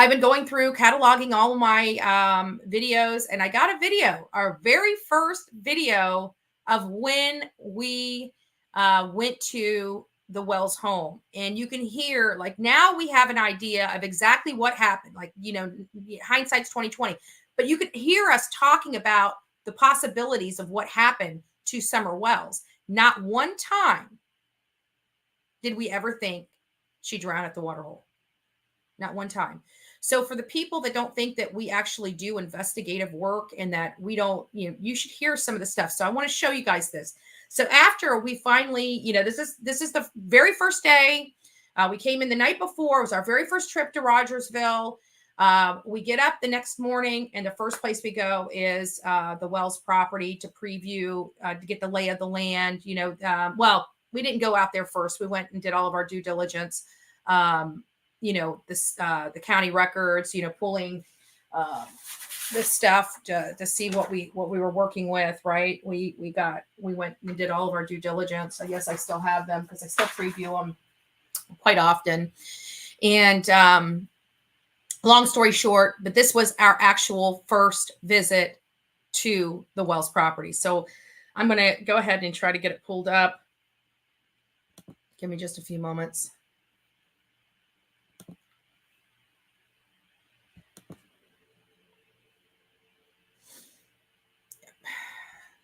been going through cataloging all of my videos, and I got a video, our very first video of when we went to the Wells home. And you can hear, like, now we have an idea of exactly what happened. Like, hindsight's 2020, but you could hear us talking about the possibilities of what happened to Summer Wells. Not one time did we ever think she drowned at the waterhole. Not one time. So for the people that don't think that we actually do investigative work and that we don't, you should hear some of the stuff. So I want to show you guys this. So after we finally, this is the very first day. We came in the night before. It was our very first trip to Rogersville. We get up the next morning, and the first place we go is the Wells property to preview, to get the lay of the land. Well, we didn't go out there first. We went and did all of our due diligence. The county records, pulling this stuff to see what we were working with, right? We went and did all of our due diligence. I guess I still have them because I still preview them quite often. And long story short, but this was our actual first visit to the Wells property. So I'm going to go ahead and try to get it pulled up. Give me just a few moments.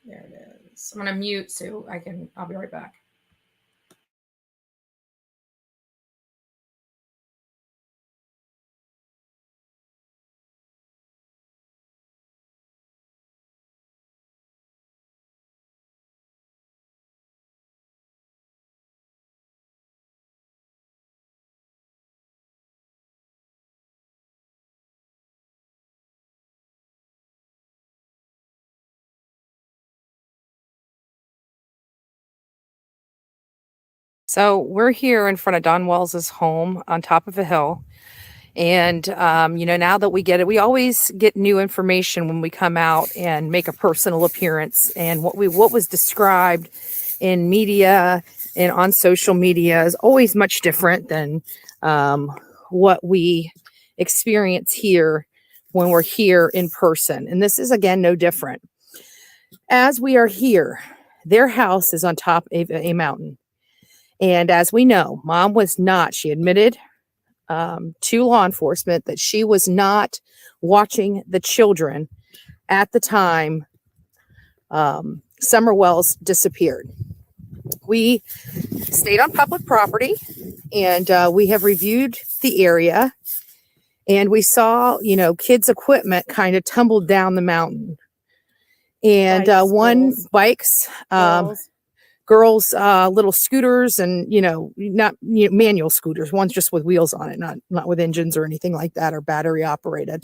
There it is. I'm going to mute so I'll be right back. So we're here in front of Don Wells's home on top of a hill. And, now that we get it, we always get new information when we come out and make a personal appearance. And what was described in media and on social media is always much different than what we experience here when we're here in person. And this is, again, no different. As we are here, their house is on top of a mountain. And as we know, Mom was not, she admitted to law enforcement that she was not watching the children at the time Summer Wells disappeared. We stayed on public property, and we have reviewed the area, and we saw, kids' equipment kind of tumbled down the mountain. And bikes, girls, little scooters, and not manual scooters, ones just with wheels on it, not with engines or anything like that, or battery operated.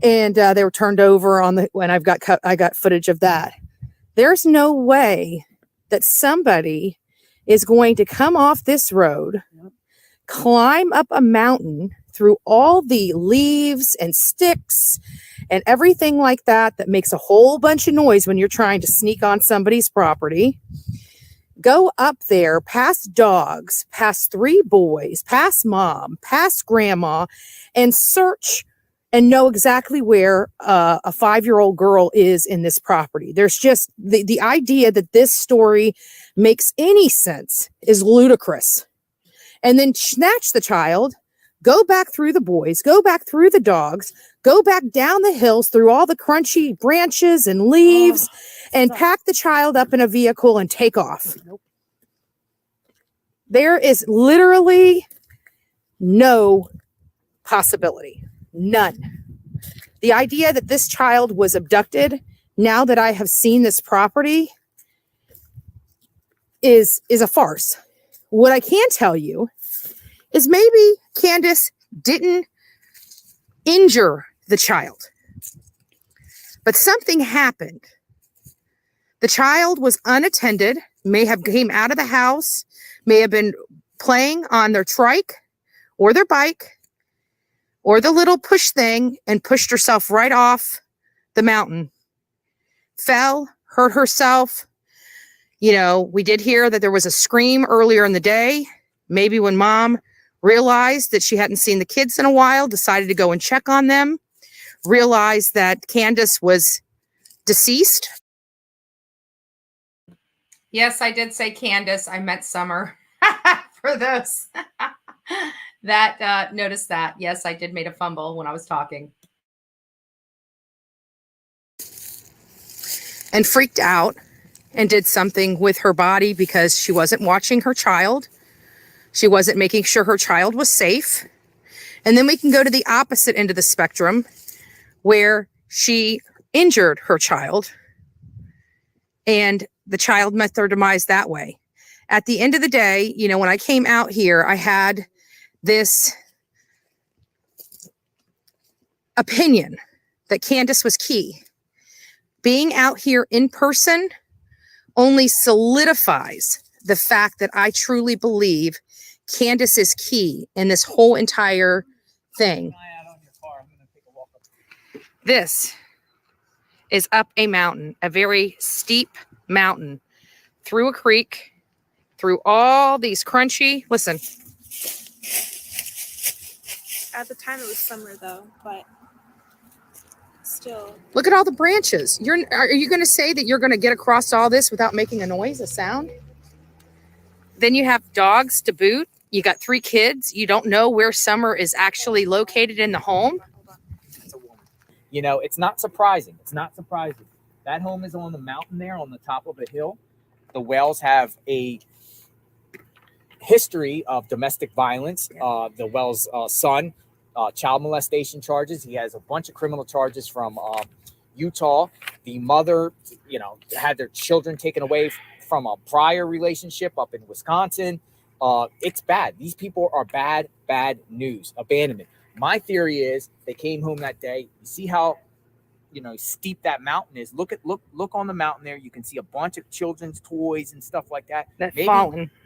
And they were turned over when I got footage of that. There's no way that somebody is going to come off this road, climb up a mountain through all the leaves and sticks and everything like that makes a whole bunch of noise when you're trying to sneak on somebody's property. Go up there, past dogs, past 3 boys, past Mom, past Grandma, and search and know exactly where a 5-year-old girl is in this property. There's just the idea that this story makes any sense is ludicrous. And then snatch the child, go back through the boys, go back through the dogs, go back down the hills through all the crunchy branches and leaves, and pack the child up in a vehicle and take off. There is literally no possibility. None. The idea that this child was abducted, now that I have seen this property, is a farce. What I can tell you is maybe Candace didn't injure the child, but something happened. The child was unattended, may have came out of the house, may have been playing on their trike or their bike or the little push thing and pushed herself right off the mountain. Fell, hurt herself. You know, we did hear that there was a scream earlier in the day. Maybe when mom realized that she hadn't seen the kids in a while, decided to go and check on them, realized that Candace was deceased. Yes, I did say Candace. I meant Summer for those that noticed that. Yes, I did make a fumble when I was talking. And freaked out and did something with her body because she wasn't watching her child. She wasn't making sure her child was safe. And then we can go to the opposite end of the spectrum where she injured her child and the child met their demise that way. At the end of the day, you know, when I came out here, I had this opinion that Candace was key. Being out here in person only solidifies the fact that I truly believe Candace is key in this whole entire thing. This is up a mountain, a very steep mountain, through a creek, through all these crunchy, listen. At the time it was summer though, but still. Look at all the branches. Are you going to say that you're going to get across all this without making a noise, a sound? Then you have dogs to boot. You got 3 kids. You don't know where Summer is actually located in the home. You know, it's not surprising. It's not surprising. That home is on the mountain there on the top of a hill. The Wells have a history of domestic violence. The Wells' son, child molestation charges. He has a bunch of criminal charges from Utah. The mother, you know, had their children taken away from a prior relationship up in Wisconsin. It's bad. These people are bad news. Abandonment. My theory is they came home that day. You see how, you know, steep that mountain is. Look on the mountain there. You can see a bunch of children's toys and stuff like that.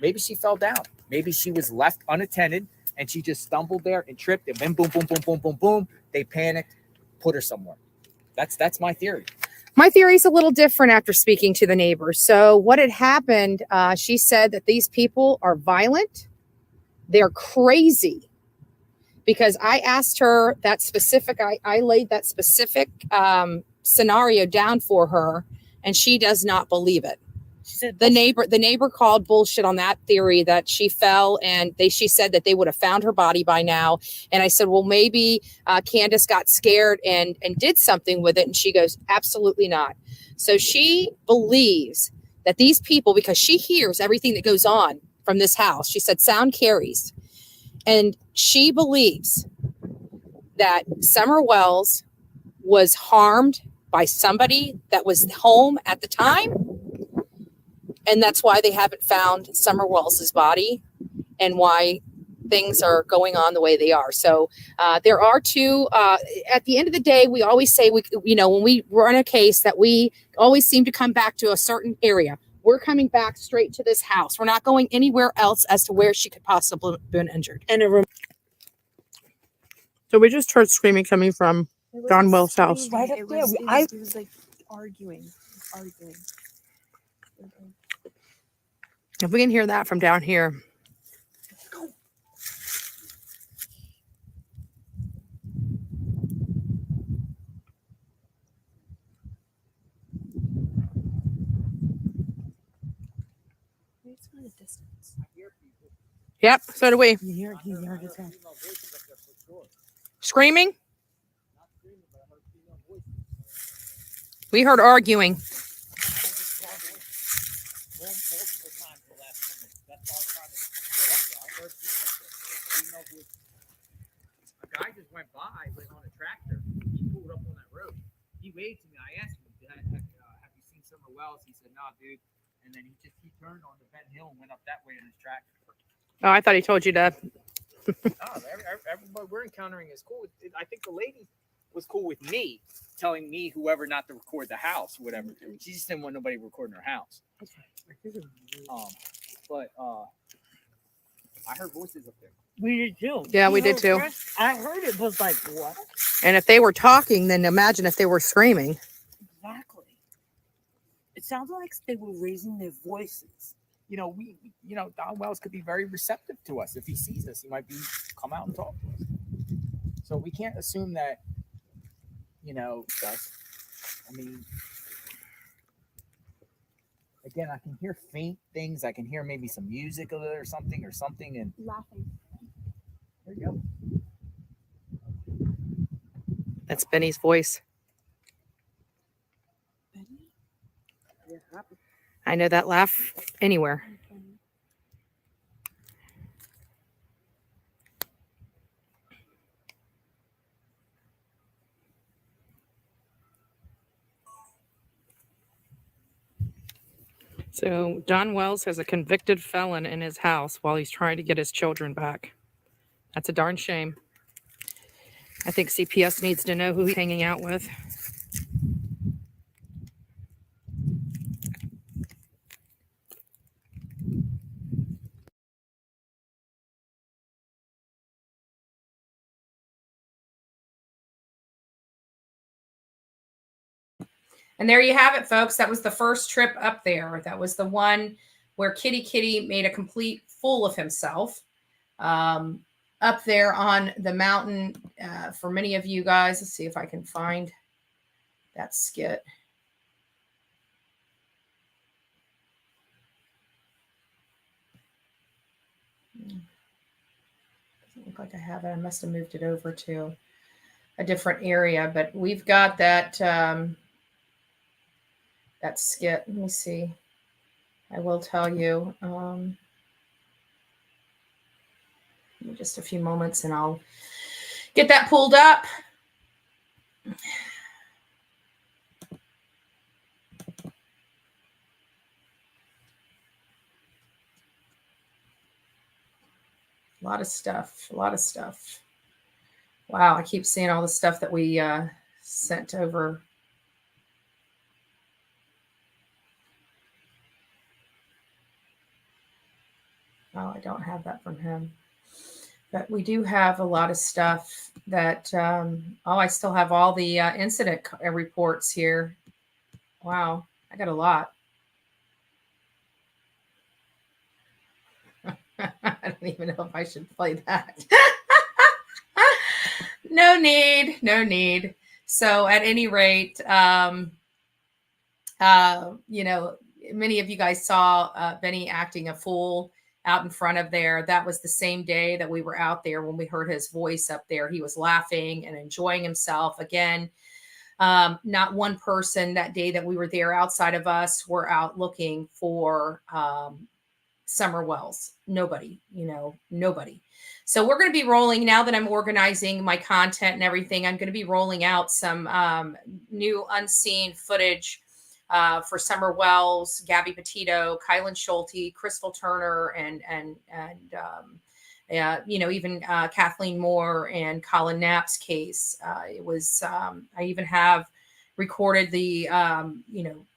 Maybe she fell down. Maybe she was left unattended and she just stumbled there and tripped and then boom, boom, boom, boom, boom, boom. They panicked, put her somewhere. That's my theory. My theory is a little different after speaking to the neighbors. So what had happened, she said that these people are violent. They're crazy. Because I asked her that specific, I laid that specific scenario down for her, and she does not believe it. She said the neighbor called bullshit on that theory that she fell, and she said that they would have found her body by now. And I said, well, maybe Candace got scared and did something with it. And she goes, absolutely not. So she believes that these people, because she hears everything that goes on from this house, she said sound carries. And she believes that Summer Wells was harmed by somebody that was home at the time. And that's why they haven't found Summer Wells' body and why things are going on the way they are. So there are 2, at the end of the day, we always say, when we run a case that we always seem to come back to a certain area. We're coming back straight to this house. We're not going anywhere else as to where she could possibly have been injured. So we just heard screaming coming from John Wells' house. Right up there. It was like arguing. If we can hear that from down here. It's from a distance. Yep, so do we. You heard his head. Screaming? We heard arguing. Multiple times the last minute. That's why I was trying to correct you. I heard a guy just went by on a tractor. He pulled up on that road. He waved to me. I asked him, have you seen Summer Wells? He said, nah, dude. And then he turned on the Ben Hill and went up that way in his tractor. Oh, I thought he told you to. Everybody we're encountering is cool. I think the lady was cool with me, telling me whoever not to record the house, whatever. She just didn't want nobody recording her house. But I heard voices up there. We did too. Yeah, we did too. I heard it was like, what? And if they were talking, then imagine if they were screaming. Exactly. It sounds like they were raising their voices. Don Wells could be very receptive to us. If he sees us, he might come out and talk to us. So we can't assume that, us. I mean, again, I can hear faint things. I can hear maybe some music or something, and Laughing. there you go. That's Benny's voice. Benny? Yeah. I know that laugh anywhere. So Don Wells has a convicted felon in his house while he's trying to get his children back. That's a darn shame. I think CPS needs to know who he's hanging out with. And there you have it, folks. That was the first trip up there. That was the one where Kitty made a complete fool of himself up there on the mountain. For many of you guys, let's see if I can find that skit. Doesn't look like I have it. I must have moved it over to a different area, but we've got that that skit. Let me see. I will tell you. Give me just a few moments and I'll get that pulled up. A lot of stuff. Wow, I keep seeing all the stuff that we sent over. Oh, I don't have that from him. But we do have a lot of stuff that, I still have all the incident reports here. Wow, I got a lot. I don't even know if I should play that. No need. So at any rate, many of you guys saw Benny acting a fool out in front of there. That was the same day that we were out there when we heard his voice up there. He was laughing and enjoying himself. Again, not one person that day that we were there outside of us were out looking for Summer Wells. Nobody. So we're going to be rolling, now that I'm organizing my content and everything, I'm going to be rolling out some new unseen footage for Summer Wells, Gabby Petito, Kylen Schulte, Crystal Turner, and even Kathleen Moore and Collin Knapp's case. It was, I even have recorded the,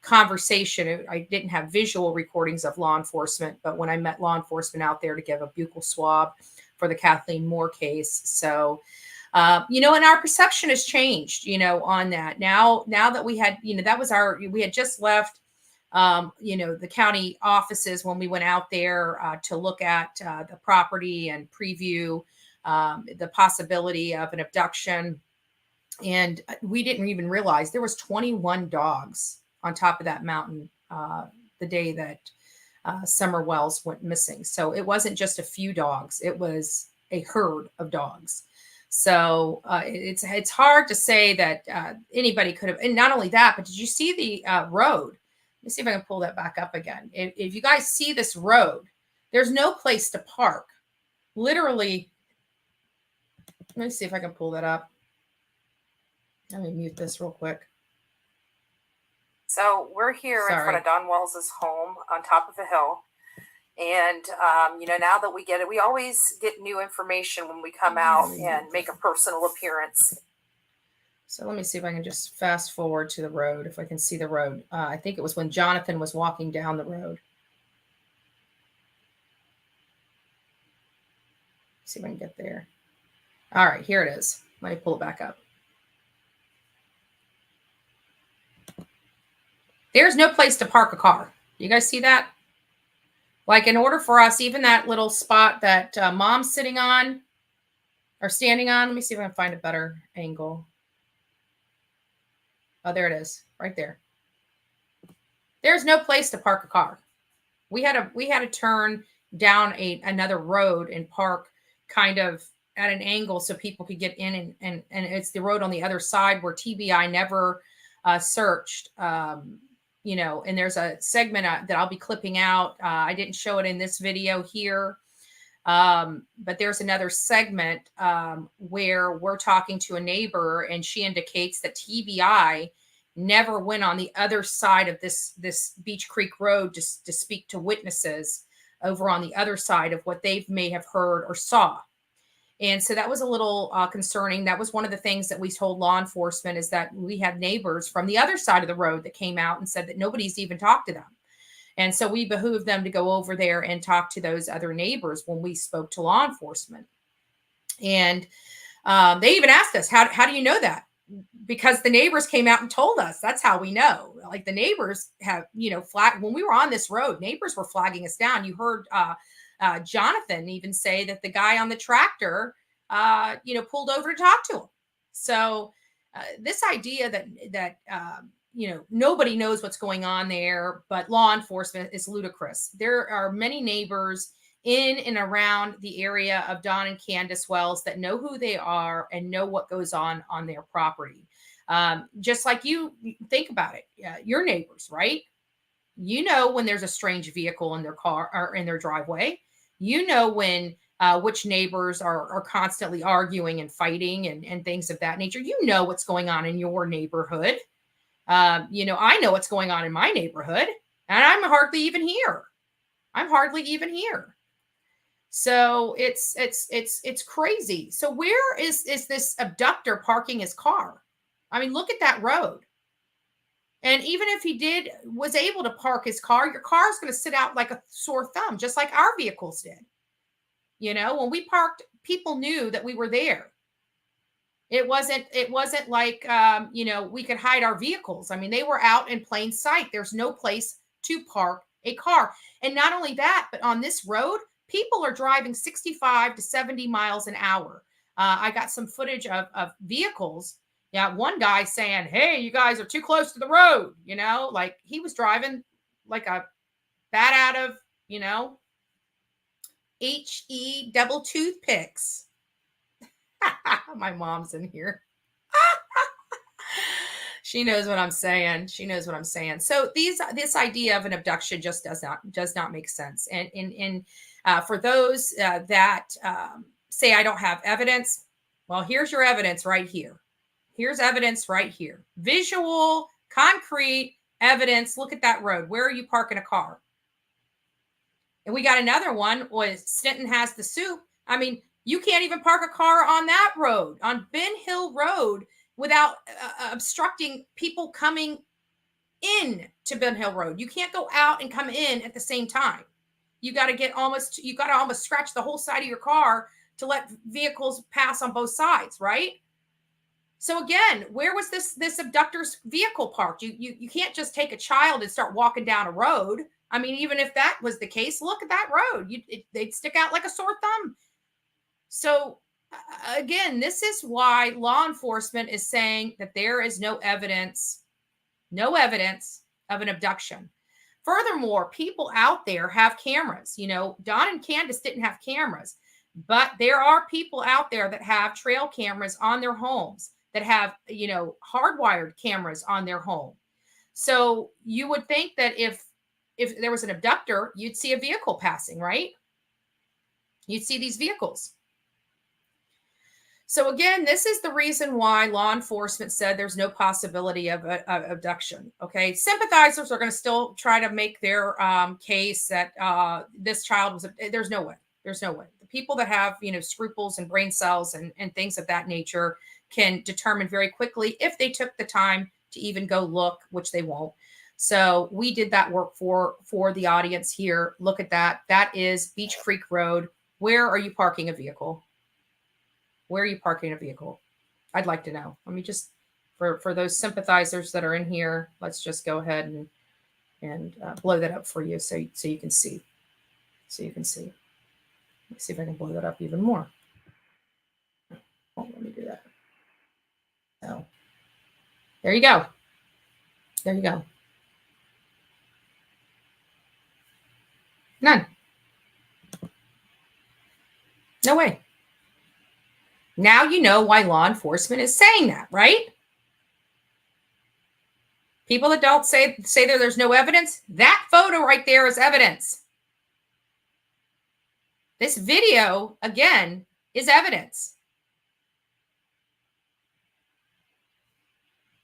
conversation. I didn't have visual recordings of law enforcement, but when I met law enforcement out there to give a buccal swab for the Kathleen Moore case. So, and our perception has changed, on that. Now that we had, we had just left, the county offices when we went out there to look at the property and preview the possibility of an abduction. And we didn't even realize there was 21 dogs on top of that mountain the day that Summer Wells went missing. So it wasn't just a few dogs; it was a herd of dogs. So it's hard to say that anybody could have. And not only that, but did you see the road? Let me see if I can pull that back up again. If you guys see this road, there's no place to park. Literally, let me see if I can pull that up. Let me mute this real quick. So we're here in front of Don Wells's home on top of a hill. And, now that we get it, we always get new information when we come out and make a personal appearance. So let me see if I can just fast forward to the road, if I can see the road. I think it was when Jonathan was walking down the road. See if I can get there. All right, here it is. Let me pull it back up. There's no place to park a car. You guys see that? Like, in order for us, even that little spot that mom's sitting on or standing on, let me see if I can find a better angle. Oh, there it is, right there. There's no place to park a car. We had to turn down another road and park kind of at an angle so people could get in, and it's the road on the other side where TBI never searched. And there's a segment that I'll be clipping out. I didn't show it in this video here, but there's another segment where we're talking to a neighbor, and she indicates that TBI never went on the other side of this Beach Creek Road to speak to witnesses over on the other side of what they may have heard or saw. And so that was a little concerning. That was one of the things that we told law enforcement, is that we had neighbors from the other side of the road that came out and said that nobody's even talked to them. And so we behooved them to go over there and talk to those other neighbors when we spoke to law enforcement. And they even asked us, how do you know that? Because the neighbors came out and told us. That's how we know. Like, the neighbors have, flag when we were on this road, neighbors were flagging us down. You heard Jonathan even say that the guy on the tractor, pulled over to talk to him. So this idea that nobody knows what's going on there, but law enforcement, is ludicrous. There are many neighbors in and around the area of Don and Candace Wells that know who they are and know what goes on their property. Just like you think about it, your neighbors, right? You know when there's a strange vehicle in their car or in their driveway. You know when which neighbors are constantly arguing and fighting and things of that nature. You know what's going on in your neighborhood. I know what's going on in my neighborhood, and I'm hardly even here. So it's crazy. So where is this abductor parking his car? I mean, look at that road. And even if he was able to park his car, your car is going to sit out like a sore thumb, just like our vehicles did. When we parked, people knew that we were there. It wasn't like, we could hide our vehicles. I mean, they were out in plain sight. There's no place to park a car. And not only that, but on this road, people are driving 65 to 70 miles an hour. I got some footage of vehicles. Yeah, one guy saying, "Hey, you guys are too close to the road." Like he was driving like a bat out of, HE double toothpicks. My mom's in here. She knows what I'm saying. So this idea of an abduction just does not make sense. And for those that say I don't have evidence, well, here's your evidence right here. Here's evidence right here. Visual, concrete evidence. Look at that road. Where are you parking a car? And we got another one was Stanton has the soup. I mean, you can't even park a car on that road, on Ben Hill Road, without obstructing people coming in to Ben Hill Road. You can't go out and come in at the same time. You got to almost scratch the whole side of your car to let vehicles pass on both sides, right? So again, where was this abductor's vehicle parked? You can't just take a child and start walking down a road. I mean, even if that was the case, look at that road. They'd stick out like a sore thumb. So again, this is why law enforcement is saying that there is no evidence of an abduction. Furthermore, people out there have cameras. You know, Don and Candace didn't have cameras, but there are people out there that have trail cameras on their homes, that have, you know, hardwired cameras on their home. So you would think that if there was an abductor, you'd see a vehicle passing, right? You'd see these vehicles. So again, this is the reason why law enforcement said there's no possibility of abduction. Okay, sympathizers are going to still try to make their case that this child was. There's no way. There's no way. The people that have, you know, scruples and brain cells and things of that nature can determine very quickly if they took the time to even go look, which they won't. So we did that work for the audience here. Look at that. That is Beach Creek Road. Where are you parking a vehicle? Where are you parking a vehicle? I'd like to know. Let me just, for those sympathizers that are in here, let's just go ahead and blow that up for you so you can see. So you can see. Let's see if I can blow that up even more. Won't let me do that. So there you go. There you go. None. No way. Now you know why law enforcement is saying that, right? People that don't say that there's no evidence, that photo right there is evidence. This video, again, is evidence.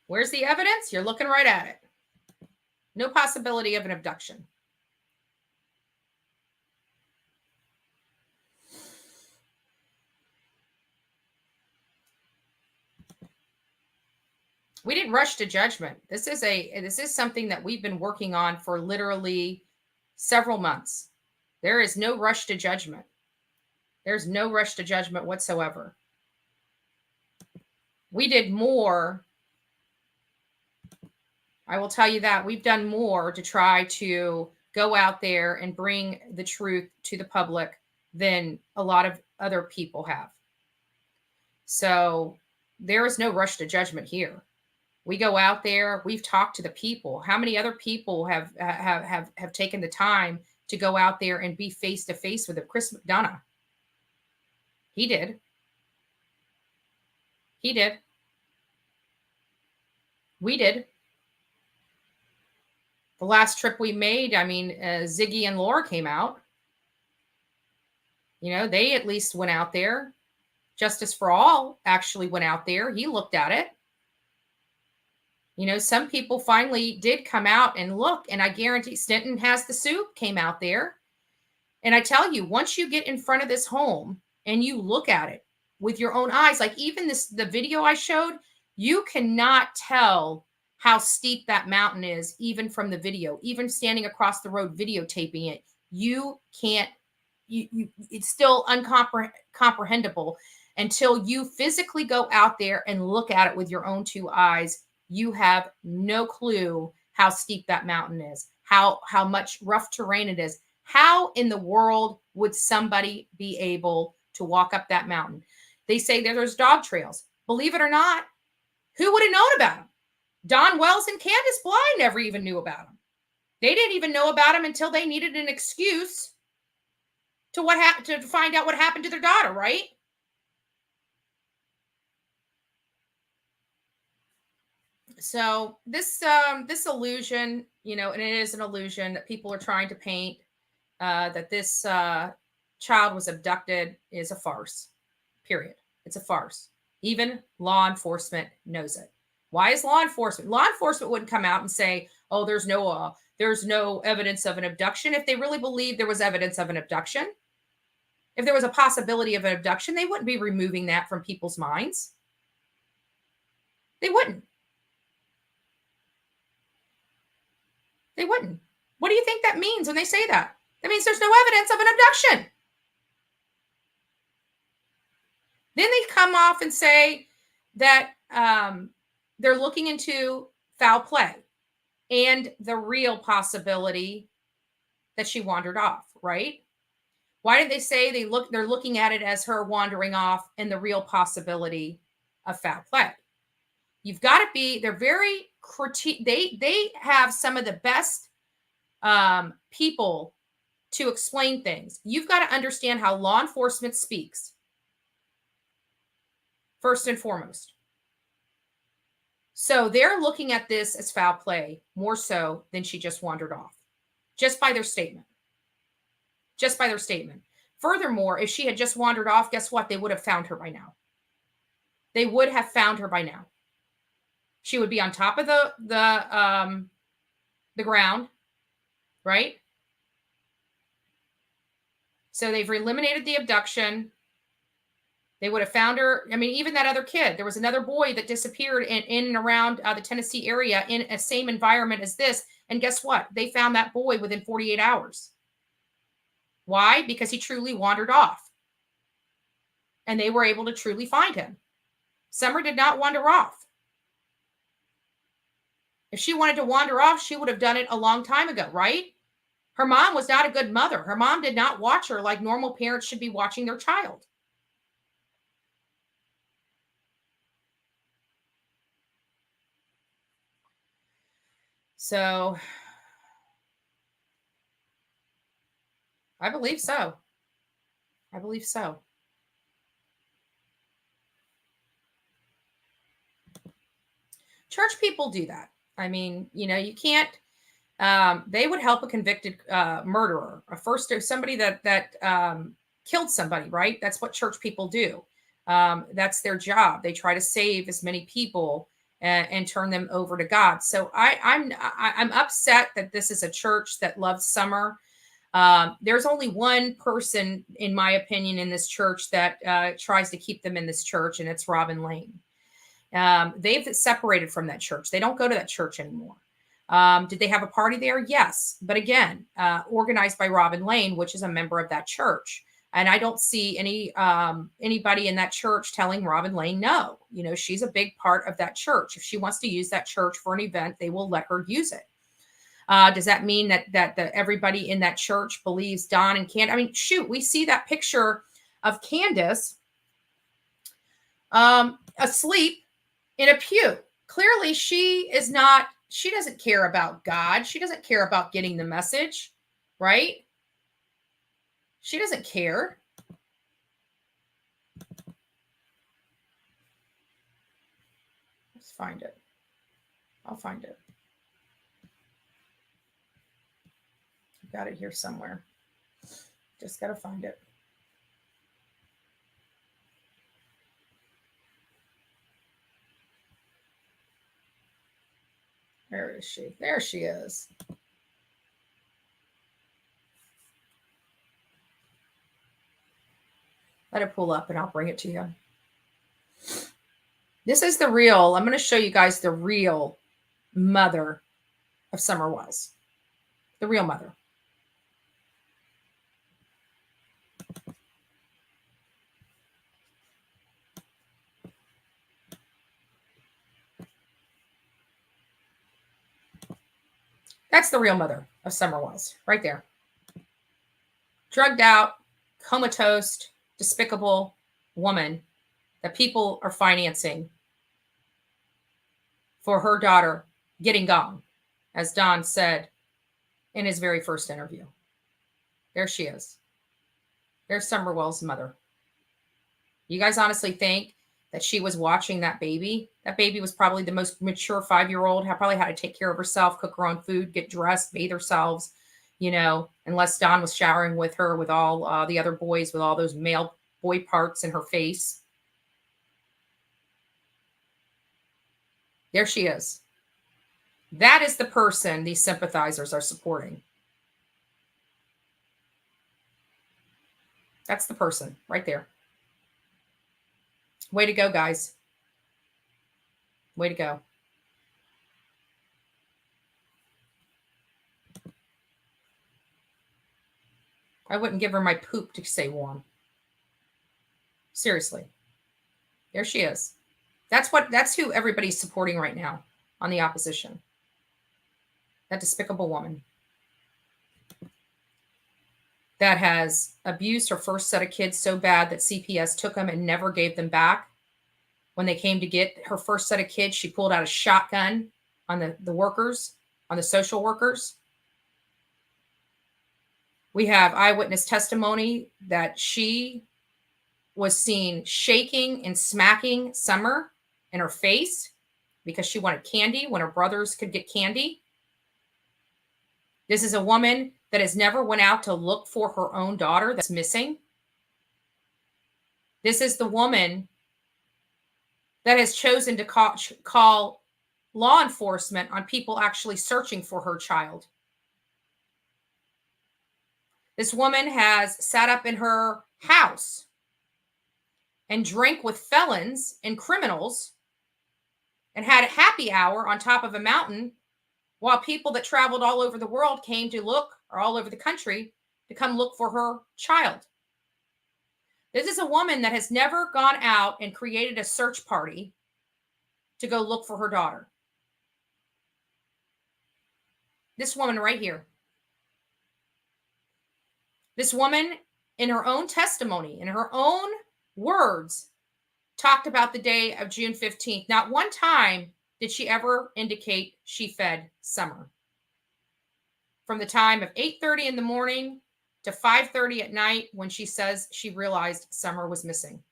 Where's the evidence? You're looking right at it. No possibility of an abduction. We didn't rush to judgment. This is something that we've been working on for literally several months. There is no rush to judgment. There's no rush to judgment whatsoever. We did more. I will tell you that we've done more to try to go out there and bring the truth to the public than a lot of other people have. So there is no rush to judgment here. We go out there, we've talked to the people. How many other people have taken the time to go out there and be face to face with him? Chris McDonough. He did. He did. We did. The last trip we made, I mean, Ziggy and Laura came out. You know, they at least went out there. Justice for All actually went out there. He looked at it. You know, some people finally did come out and look, and I guarantee Stanton Has the Soup came out there. And I tell you, once you get in front of this home and you look at it with your own eyes, like even the video I showed, you cannot tell how steep that mountain is, even from the video, even standing across the road videotaping it. You can't, it's still incomprehensible until you physically go out there and look at it with your own two eyes. You have no clue how steep that mountain is, how much rough terrain it is. How in the world would somebody be able to walk up that mountain? They say there's dog trails. Believe it or not, who would have known about them? Don Wells and Candace Bly never even knew about them. They didn't even know about them until they needed an excuse to find out what happened to their daughter, right? So this illusion, you know, and it is an illusion that people are trying to paint, that this child was abducted, is a farce. Period. It's a farce. Even law enforcement knows it. Why is law enforcement? Law enforcement wouldn't come out and say, "Oh, there's no evidence of an abduction." If they really believed there was evidence of an abduction, if there was a possibility of an abduction, they wouldn't be removing that from people's minds. They wouldn't. They wouldn't. What do you think that means when they say that? That means there's no evidence of an abduction. Then they come off and say that they're looking into foul play and the real possibility that she wandered off, right? Why did they say they're looking at it as her wandering off and the real possibility of foul play? You've got to be, they're very critique. They have some of the best people to explain things. You've got to understand how law enforcement speaks, first and foremost. So they're looking at this as foul play more so than she just wandered off, just by their statement. Just by their statement. Furthermore, if she had just wandered off, guess what? They would have found her by now. They would have found her by now. She would be on top of the ground, right? So they've eliminated the abduction. They would have found her. I mean, even that other kid, there was another boy that disappeared in and around the Tennessee area in a same environment as this. And guess what? They found that boy within 48 hours. Why? Because he truly wandered off. And they were able to truly find him. Summer did not wander off. If she wanted to wander off, she would have done it a long time ago, right? Her mom was not a good mother. Her mom did not watch her like normal parents should be watching their child. So I believe so. I believe so. Church people do that. I mean, you know, you can't, they would help a convicted murderer, somebody that killed somebody, right? That's what church people do. That's their job. They try to save as many people and turn them over to God. So I'm upset that this is a church that loves Summer. There's only one person, in my opinion, in this church that tries to keep them in this church, and it's Robin Lane. They've separated from that church. They don't go to that church anymore. Did they have a party there? Yes. But again, organized by Robin Lane, which is a member of that church. And I don't see anybody in that church telling Robin Lane no. You know, she's a big part of that church. If she wants to use that church for an event, they will let her use it. Does that mean that everybody in that church believes Don and Candace? I mean, shoot, we see that picture of Candace asleep in a pew. Clearly, she doesn't care about God. She doesn't care about getting the message, right? She doesn't care. Let's find it. I'll find it. I've got it here somewhere. Just got to find it. Where is she? There she is. Let it pull up and I'll bring it to you. This is the real, I'm going to show you guys the real mother of Summer Wells. The real mother. That's the real mother of Summer Wells, right there. Drugged out, comatose, despicable woman that people are financing for her daughter getting gone, as Don said in his very first interview. There she is. There's Summer Wells' mother. You guys honestly think that she was watching that baby? That baby was probably the most mature 5-year-old, probably had to take care of herself, cook her own food, get dressed, bathe herself, you know, unless Don was showering with her with all the other boys with all those male boy parts in her face. There she is. That is the person these sympathizers are supporting. That's the person right there. Way to go, guys. Way to go. I wouldn't give her my poop to stay warm. Seriously. There she is. That's who everybody's supporting right now on the opposition. That despicable woman that has abused her first set of kids so bad that CPS took them and never gave them back. When they came to get her first set of kids, she pulled out a shotgun on the workers, on the social workers. We have eyewitness testimony that she was seen shaking and smacking Summer in her face because she wanted candy when her brothers could get candy. This is a woman that has never went out to look for her own daughter that's missing. This is the woman that has chosen to call law enforcement on people actually searching for her child. This woman has sat up in her house and drank with felons and criminals and had a happy hour on top of a mountain while people that traveled all over the world came to look, or all over the country, to come look for her child. This is a woman that has never gone out and created a search party to go look for her daughter. This woman right here. This woman, in her own testimony, in her own words, talked about the day of June 15th. Not one time did she ever indicate she fed Summer. From the time of 8:30 in the morning to 5:30 at night when she says she realized Summer was missing.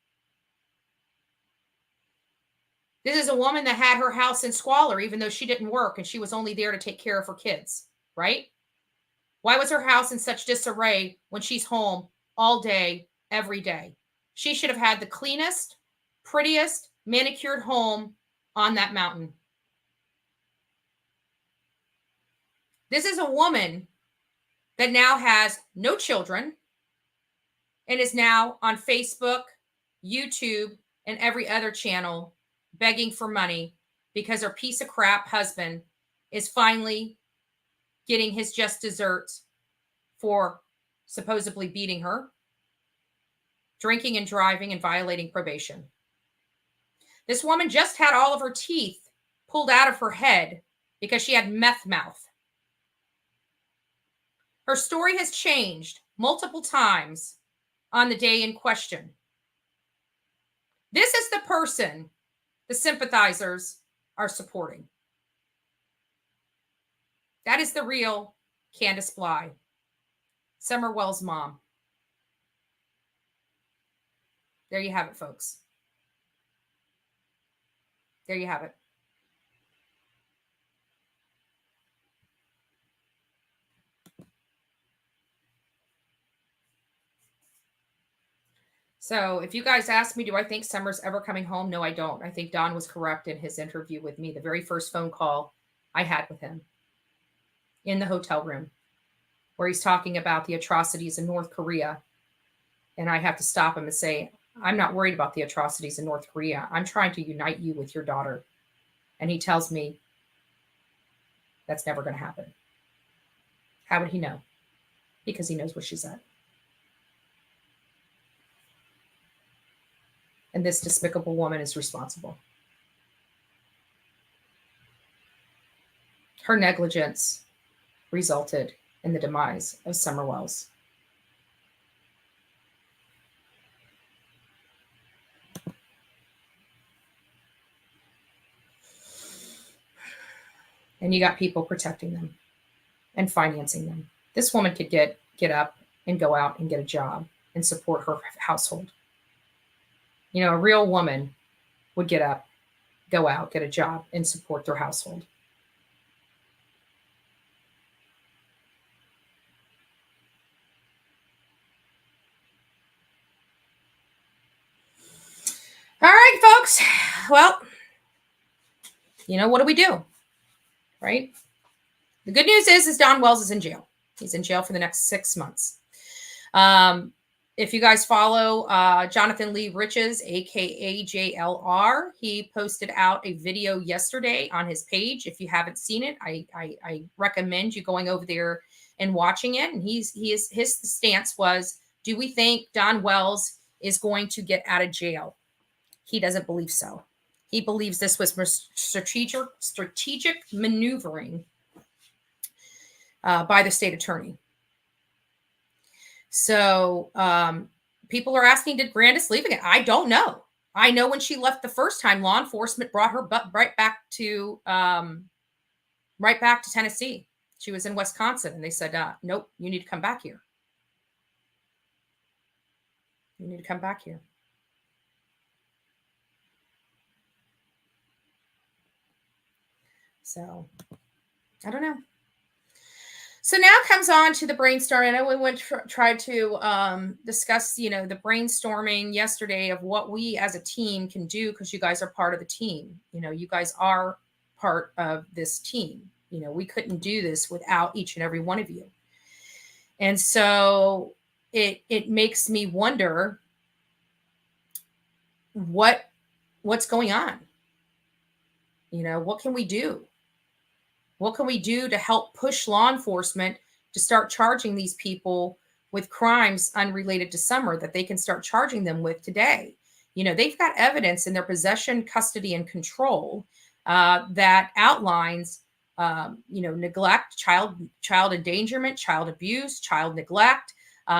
This is a woman that had her house in squalor even though she didn't work and she was only there to take care of her kids, right? Why was her house in such disarray when she's home all day, every day? She should have had the cleanest, prettiest, manicured home on that mountain. This is a woman that now has no children and is now on Facebook, YouTube, and every other channel begging for money because her piece of crap husband is finally getting his just desserts for supposedly beating her, drinking and driving, and violating probation. This woman just had all of her teeth pulled out of her head because she had meth mouth. Her story has changed multiple times on the day in question. This is the person the sympathizers are supporting. That is the real Candace Bly, Summer Wells' mom. There you have it, folks. There you have it. So if you guys ask me, do I think Summer's ever coming home? No, I don't. I think Don was correct in his interview with me, the very first phone call I had with him in the hotel room, where he's talking about the atrocities in North Korea. And I have to stop him and say, I'm not worried about the atrocities in North Korea. I'm trying to unite you with your daughter. And he tells me that's never going to happen. How would he know? Because he knows where she's at. And this despicable woman is responsible. Her negligence resulted in the demise of Summer Wells. And you got people protecting them and financing them. This woman could get up and go out and get a job and support her household. You know, a real woman would get up, go out, get a job, and support their household. All right, folks. Well, you know, what do we do? Right? The good news is Don Wells is in jail. He's in jail for the next 6 months. If you guys follow Jonathan Lee Riches, aka JLR, he posted out a video yesterday on his page. If you haven't seen it, I recommend you going over there and watching it. And his stance was, do we think Don Wells is going to get out of jail? He doesn't believe so. He believes this was strategic maneuvering by the state attorney. So people are asking, did Grandis leave again? I don't know. I know when she left the first time, law enforcement brought her right back to Tennessee. She was in Wisconsin, and they said, nope, you need to come back here. You need to come back here. So, I don't know. So now comes on to the brainstorm. I know we went tried to discuss, the brainstorming yesterday of what we as a team can do, because you guys are part of the team. You guys are part of this team. We couldn't do this without each and every one of you. And so it makes me wonder what's going on. What can we do? What can we do to help push law enforcement to start charging these people with crimes unrelated to Summer that they can start charging them with today? They've got evidence in their possession, custody, and control that outlines, neglect, child endangerment, child abuse, child neglect,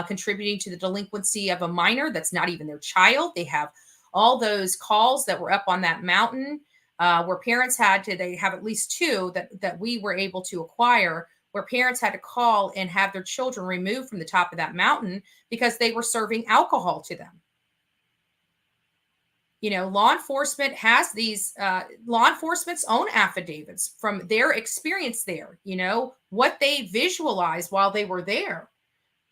contributing to the delinquency of a minor that's not even their child. They have all those calls that were up on that mountain. Where parents they have at least two that we were able to acquire, where parents had to call and have their children removed from the top of that mountain because they were serving alcohol to them. Law enforcement has these, law enforcement's own affidavits from their experience there, what they visualized while they were there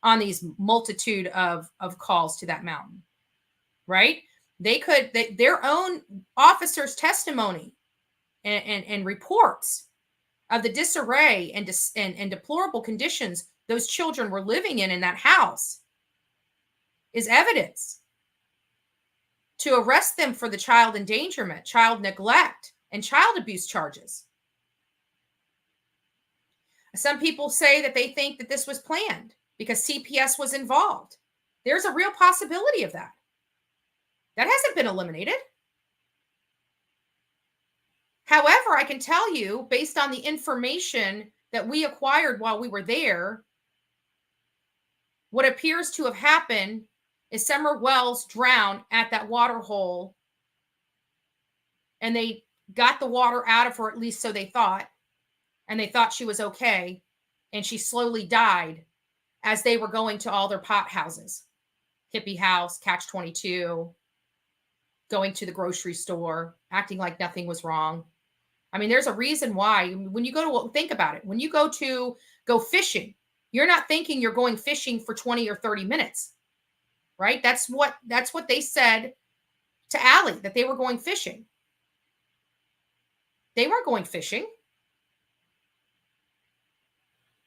on these multitude of calls to that mountain, right? Their own officers' testimony and reports of the disarray and deplorable conditions those children were living in that house is evidence to arrest them for the child endangerment, child neglect, and child abuse charges. Some people say that they think that this was planned because CPS was involved. There's a real possibility of that. That hasn't been eliminated. However, I can tell you, based on the information that we acquired while we were there, what appears to have happened is Summer Wells drowned at that water hole, and they got the water out of her, at least so they thought, and they thought she was okay, and she slowly died as they were going to all their pot houses, Hippie House, Catch 22, going to the grocery store, acting like nothing was wrong. I mean, there's a reason why when you think about it, when you go fishing, you're not thinking you're going fishing for 20 or 30 minutes, right? That's what they said to Allie, that they were going fishing. They weren't going fishing.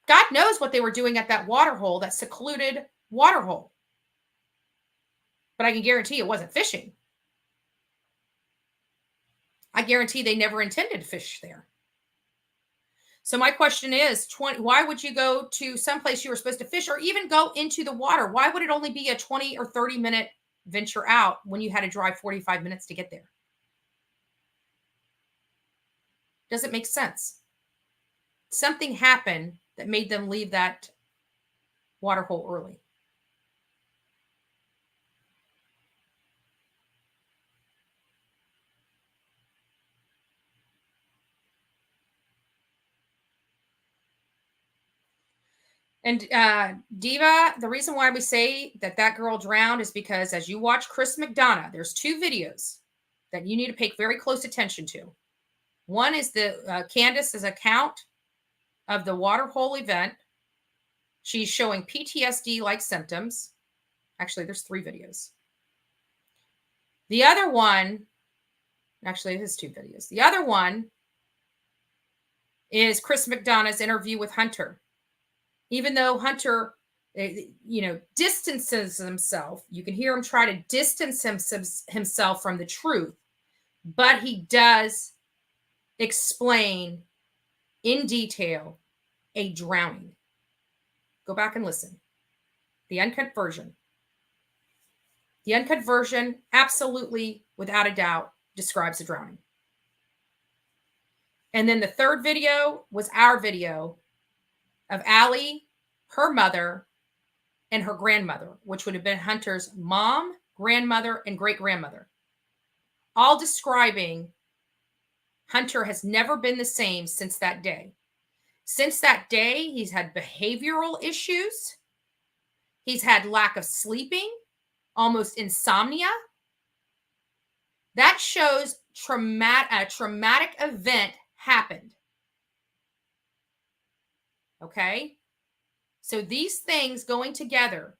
God knows what they were doing at that water hole, that secluded water hole. But I can guarantee it wasn't fishing. I guarantee they never intended to fish there. So my question is, why would you go to someplace you were supposed to fish or even go into the water? Why would it only be a 20 or 30-minute venture out when you had to drive 45 minutes to get there? Doesn't make sense. Something happened that made them leave that water hole early. And Diva, the reason why we say that girl drowned is because as you watch Chris McDonough, there's two videos that you need to pay very close attention to. One is the Candace's account of the water hole event. She's showing PTSD-like symptoms. Actually, there's 3 videos. The other one, actually, it is 2 videos. The other one is Chris McDonough's interview with Hunter. Even though Hunter, distances himself, you can hear him try to distance himself from the truth, but he does explain in detail a drowning. Go back and listen. The uncut version. The uncut version, absolutely, without a doubt, describes a drowning. And then the third video was our video of Allie, her mother, and her grandmother, which would have been Hunter's mom, grandmother, and great-grandmother, all describing Hunter has never been the same since that day. Since that day, he's had behavioral issues. He's had lack of sleeping. almost insomnia. That shows a traumatic event happened. Okay? So these things going together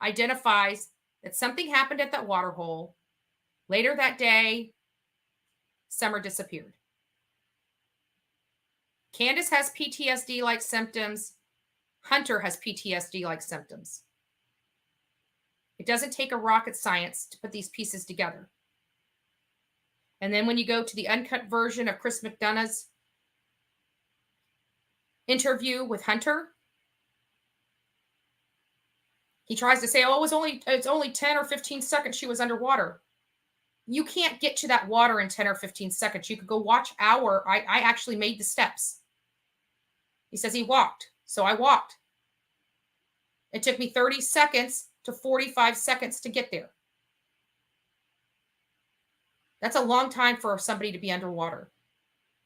identifies that something happened at that water hole. Later that day, Summer disappeared. Candace has PTSD-like symptoms. Hunter has PTSD-like symptoms. It doesn't take a rocket science to put these pieces together. And then when you go to the uncut version of Chris McDonough's interview with Hunter, he tries to say, oh, it's only 10 or 15 seconds she was underwater. You can't get to that water in 10 or 15 seconds. You could go watch I actually made the steps. He says he walked. So I walked. It took me 30 seconds to 45 seconds to get there. That's a long time for somebody to be underwater.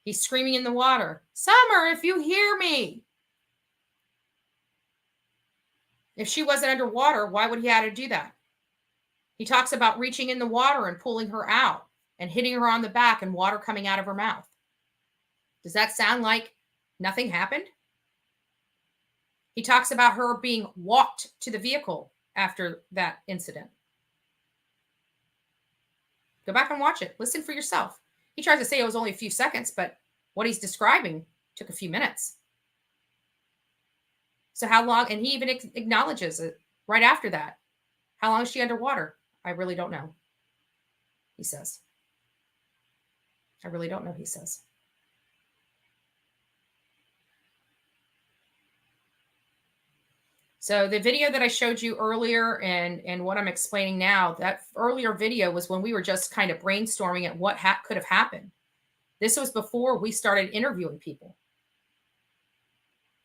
He's screaming in the water, Summer, if you hear me. If she wasn't underwater, why would he have to do that? He talks about reaching in the water and pulling her out and hitting her on the back and water coming out of her mouth. Does that sound like nothing happened? He talks about her being walked to the vehicle after that incident. Go back and watch it. Listen for yourself. He tries to say it was only a few seconds, but what he's describing took a few minutes. So how long? And he even acknowledges it right after that. How long is she underwater? I really don't know, he says. I really don't know, he says. So the video that I showed you earlier and what I'm explaining now, that earlier video was when we were just kind of brainstorming at what could have happened. This was before we started interviewing people.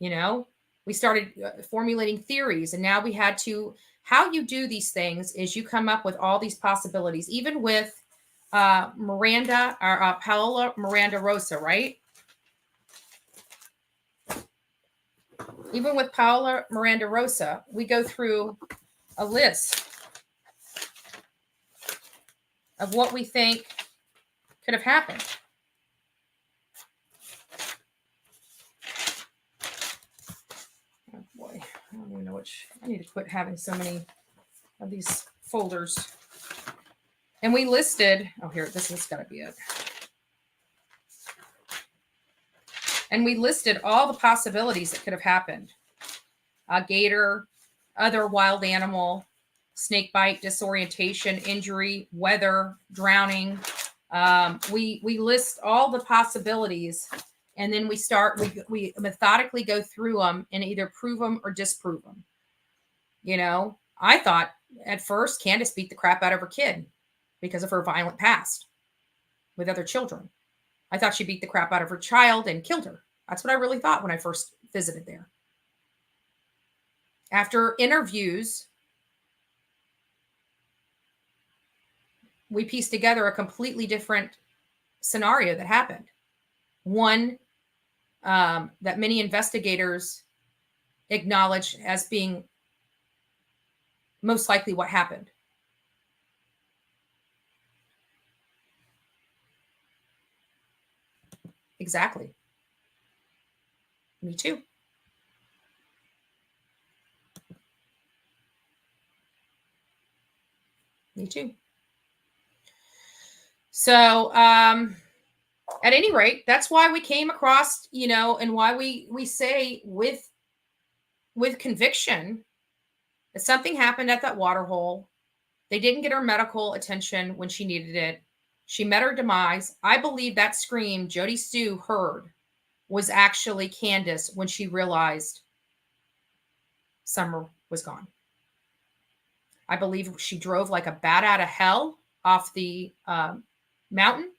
You know, we started formulating theories, and now we had to, how you do these things is you come up with all these possibilities, even with Paola Miranda Rosa, right? Even with Paola Miranda Rosa, we go through a list of what we think could have happened. Oh boy, I don't even know which. I need to quit having so many of these folders. And we listed, oh, here, this has got to be it. And we listed all the possibilities that could have happened. A gator, other wild animal, snake bite, disorientation, injury, weather, drowning. We list all the possibilities, and then we methodically go through them and either prove them or disprove them. You know, I thought at first Candace beat the crap out of her kid because of her violent past with other children. I thought she beat the crap out of her child and killed her. That's what I really thought when I first visited there. After interviews, we pieced together a completely different scenario that happened. One that many investigators acknowledge as being most likely what happened. Exactly. Me too. Me too. So, at any rate, that's why we came across, you know, and why we say with conviction that something happened at that water hole. They didn't get her medical attention when she needed it. She met her demise. I believe that scream Jody Sue heard was actually Candace when she realized Summer was gone. I believe she drove like a bat out of hell off the mountain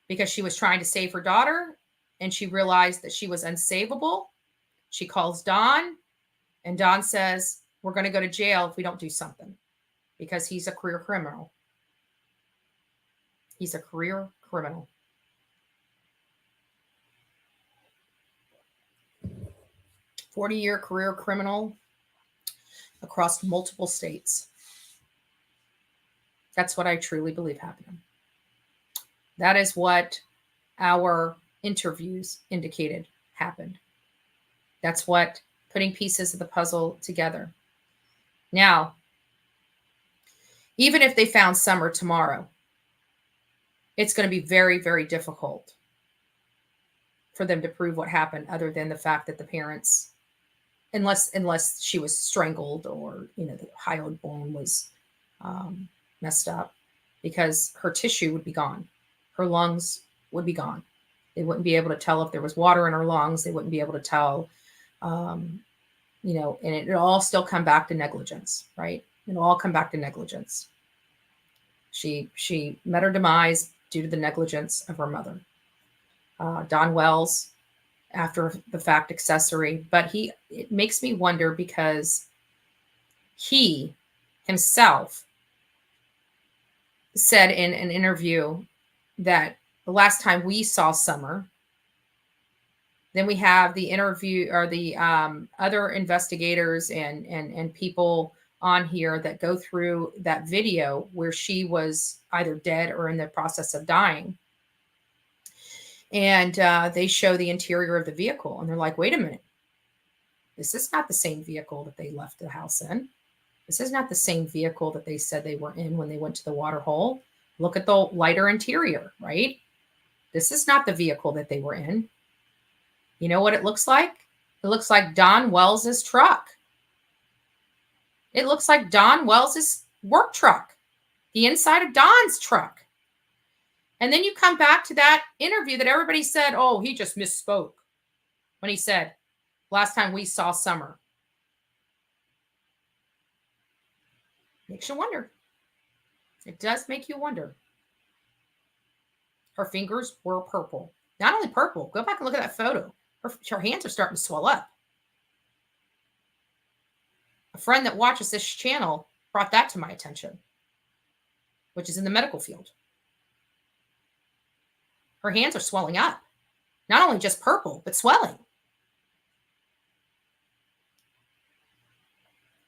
because she was trying to save her daughter, and she realized that she was unsavable. She calls Don, and Don says, we're going to go to jail if we don't do something, because he's a career criminal. He's a career criminal. "40-year career criminal." across multiple states. That's what I truly believe happened. That is what our interviews indicated happened. That's what putting pieces of the puzzle together. Now, even if they found Summer tomorrow, it's going to be very, very difficult for them to prove what happened, other than the fact that the parents, unless she was strangled, or, you know, the hyoid bone was messed up, because her tissue would be gone. Her lungs would be gone. They wouldn't be able to tell if there was water in her lungs. They wouldn't be able to tell, you know, and it'll all still come back to negligence, right? It'll all come back to negligence. She met her demise due to the negligence of her mother. Don Wells, after the fact accessory, but it makes me wonder, because he himself said in an interview that the last time we saw Summer, then we have the interview, or the other investigators and people on here that go through that video where she was either dead or in the process of dying. And they show the interior of the vehicle, and they're like, wait a minute. This is not the same vehicle that they left the house in. This is not the same vehicle that they said they were in when they went to the water hole. Look at the lighter interior, right? This is not the vehicle that they were in. You know what it looks like? It looks like Don Wells's truck. It looks like Don Wells's work truck, the inside of Don's truck. And then you come back to that interview that everybody said, oh, he just misspoke when he said, last time we saw Summer. Makes you wonder. It does make you wonder. Her fingers were purple. Not only purple, go back and look at that photo. Her hands are starting to swell up. A friend that watches this channel brought that to my attention, which is in the medical field. Her hands are swelling up. Not only just purple, but swelling.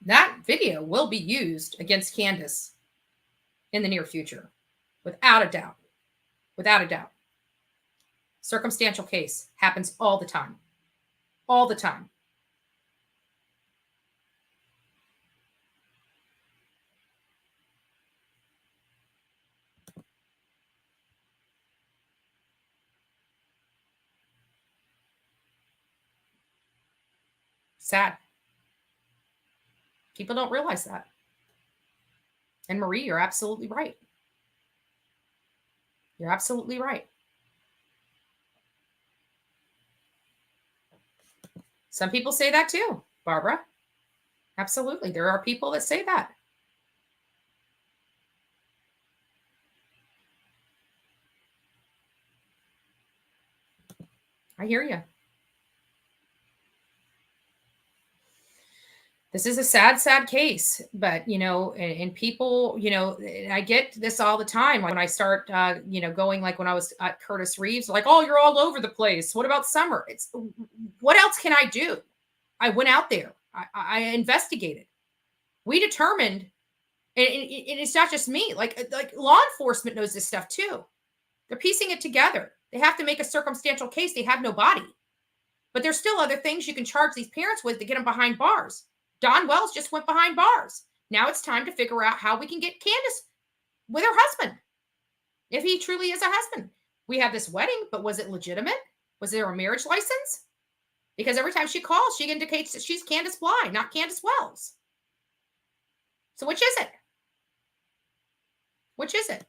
That video will be used against Candace in the near future, without a doubt. Without a doubt. Circumstantial case happens all the time. All the time. Sad. People don't realize that. And Marie, you're absolutely right. You're absolutely right. Some people say that too, Barbara. Absolutely. There are people that say that. I hear you. This is a sad, sad case, but, you know, and people, you know, I get this all the time. Like when I start, you know, going, like when I was at Curtis Reeves, like, oh, you're all over the place. What about Summer? It's, what else can I do? I went out there. I investigated. We determined, and it's not just me, like law enforcement knows this stuff too. They're piecing it together. They have to make a circumstantial case. They have no body, but there's still other things you can charge these parents with to get them behind bars. Don Wells just went behind bars. Now it's time to figure out how we can get Candace with her husband, if he truly is a husband. We have this wedding, but was it legitimate? Was there a marriage license? Because every time she calls, she indicates that she's Candace Bly, not Candace Wells. So which is it? Which is it?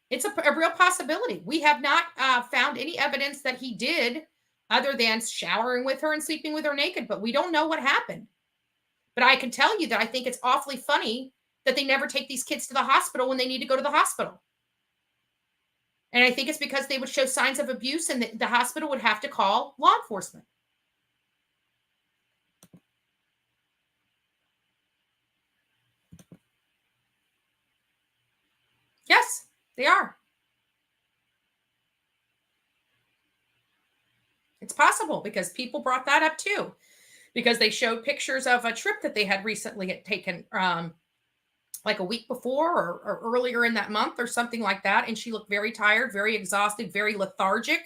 It's a real possibility. We have not found any evidence that he did, other than showering with her and sleeping with her naked, but we don't know what happened. But I can tell you that I think it's awfully funny that they never take these kids to the hospital when they need to go to the hospital. And I think it's because they would show signs of abuse, and the hospital would have to call law enforcement. Yes. They are. It's possible because people brought that up too, because they showed pictures of a trip that they had recently taken, like a week before or earlier in that month or something like that. And she looked very tired, very exhausted, very lethargic,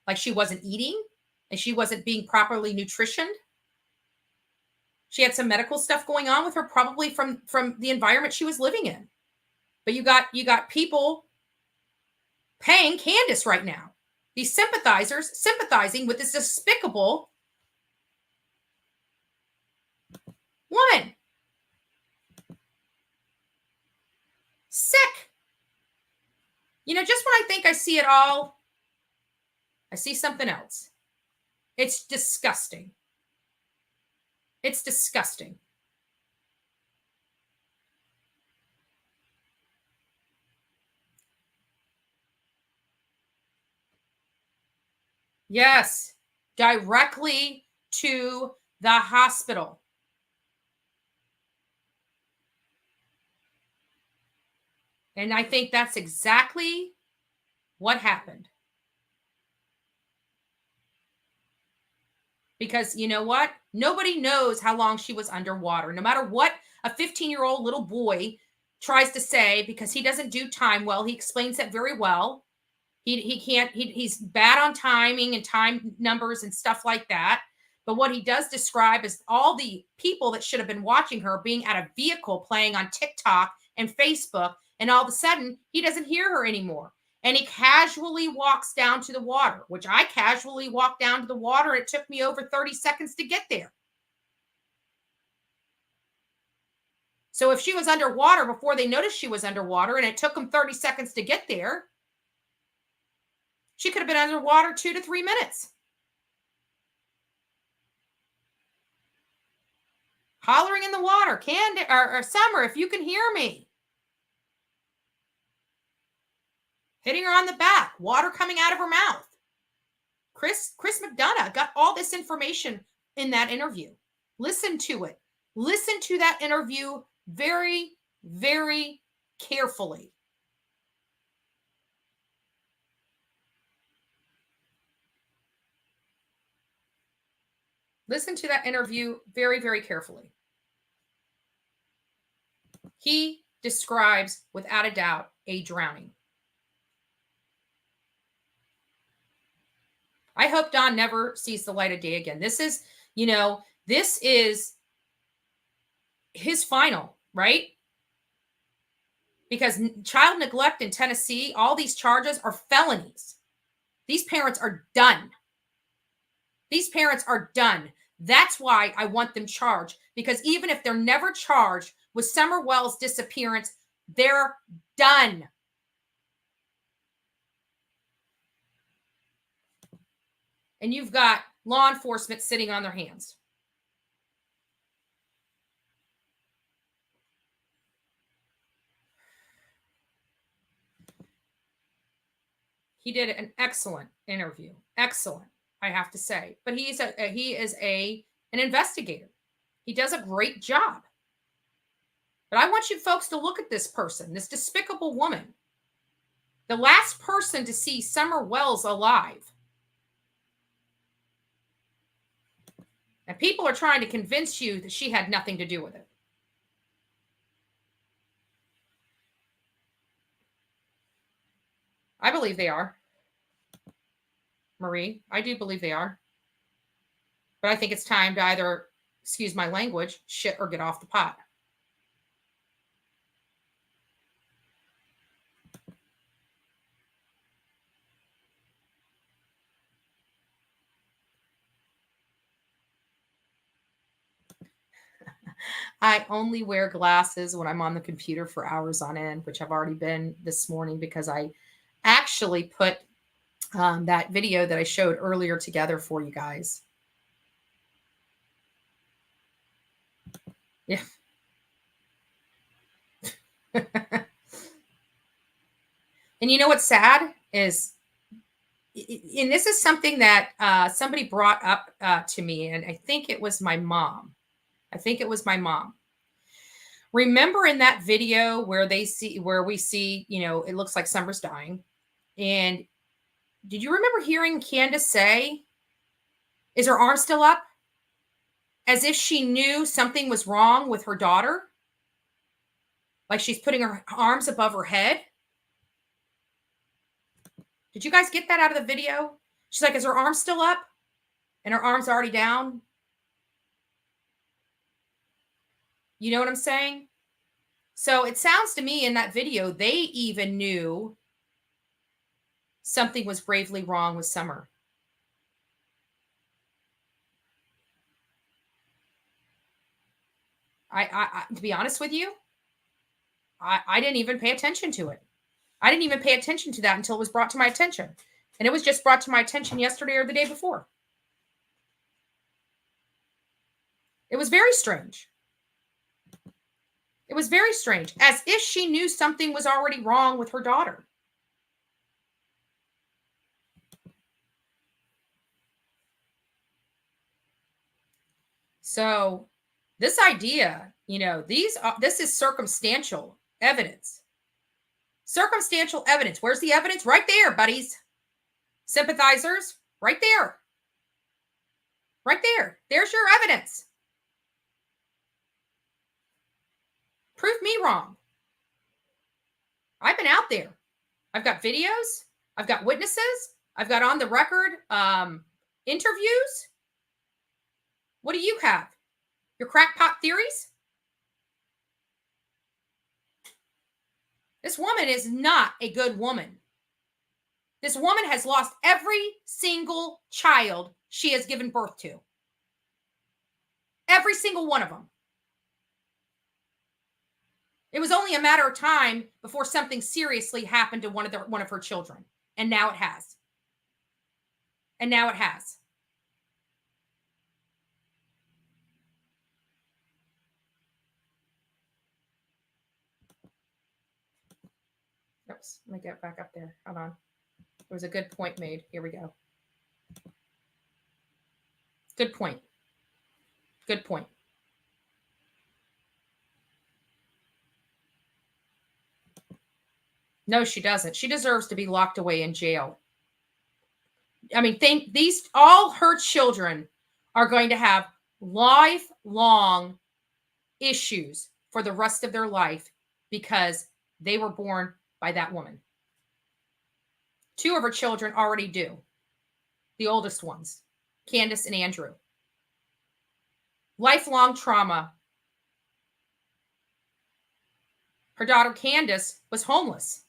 like she wasn't eating and she wasn't being properly nutritioned. She had some medical stuff going on with her, probably from the environment she was living in. But you got people paying Candace right now. These sympathizers sympathizing with this despicable woman. Sick. Just when I think I see it all, I see something else. It's disgusting. It's disgusting. Yes, directly to the hospital. And I think that's exactly what happened. Because you know what? Nobody knows how long she was underwater. No matter what a 15-year-old little boy tries to say, because he doesn't do time well, he explains that very well. He's bad on timing and time numbers and stuff like that. But what he does describe is all the people that should have been watching her being at a vehicle playing on TikTok and Facebook. And all of a sudden, he doesn't hear her anymore. And he casually walks down to the water, which I casually walked down to the water. It took me over 30 seconds to get there. So if she was underwater before they noticed she was underwater and it took them 30 seconds to get there, she could have been underwater 2 to 3 minutes. Hollering in the water, or Summer, if you can hear me. Hitting her on the back, water coming out of her mouth. Chris McDonough got all this information in that interview. Listen to it. Listen to that interview very, very carefully. Listen to that interview very, very carefully. He describes, without a doubt, a drowning. I hope Don never sees the light of day again. This is his final, right? Because child neglect in Tennessee, all these charges are felonies. These parents are done. These parents are done. That's why I want them charged. Because even if they're never charged with Summer Wells' disappearance, they're done. And you've got law enforcement sitting on their hands. He did an excellent interview. Excellent, I have to say. But he is an investigator. He does a great job. But I want you folks to look at this person, this despicable woman. The last person to see Summer Wells alive. And people are trying to convince you that she had nothing to do with it. I believe they are. Marie, I do believe they are. But I think it's time to either, excuse my language, shit or get off the pot. I only wear glasses when I'm on the computer for hours on end, which I've already been this morning because I actually put that video that I showed earlier together for you guys. Yeah. And you know what's sad is, and this is something that somebody brought up to me, and I think it was my mom. Remember in that video where we see, it looks like Summer's dying. And did you remember hearing Candace say Is her arm still up? As if she knew something was wrong with her daughter? Like she's putting her arms above her head? Did you guys get that out of the video? She's like, is her arm still up? And her arm's already down? You know what I'm saying? So it sounds to me in that video, they even knew something was gravely wrong with Summer. I to be honest with you, I didn't even pay attention to it. I didn't even pay attention to that until it was brought to my attention. And it was just brought to my attention yesterday or the day before. It was very strange. It was very strange, as if she knew something was already wrong with her daughter. So this idea, this is circumstantial evidence. Circumstantial evidence. Where's the evidence? Right there, buddies. Sympathizers, right there. Right there. There's your evidence. Prove me wrong. I've been out there. I've got videos. I've got witnesses. I've got on the record interviews. What do you have? Your crackpot theories? This woman is not a good woman. This woman has lost every single child she has given birth to. Every single one of them. It was only a matter of time before something seriously happened to one of her children. And now it has. And now it has. Oops, let me get back up there. Hold on. There was a good point made. Here we go. Good point. Good point. No, she doesn't. She deserves to be locked away in jail. I mean, all her children are going to have lifelong issues for the rest of their life because they were born by that woman. 2 of her children already do. The oldest ones, Candace and Andrew. Lifelong trauma. Her daughter Candace was homeless.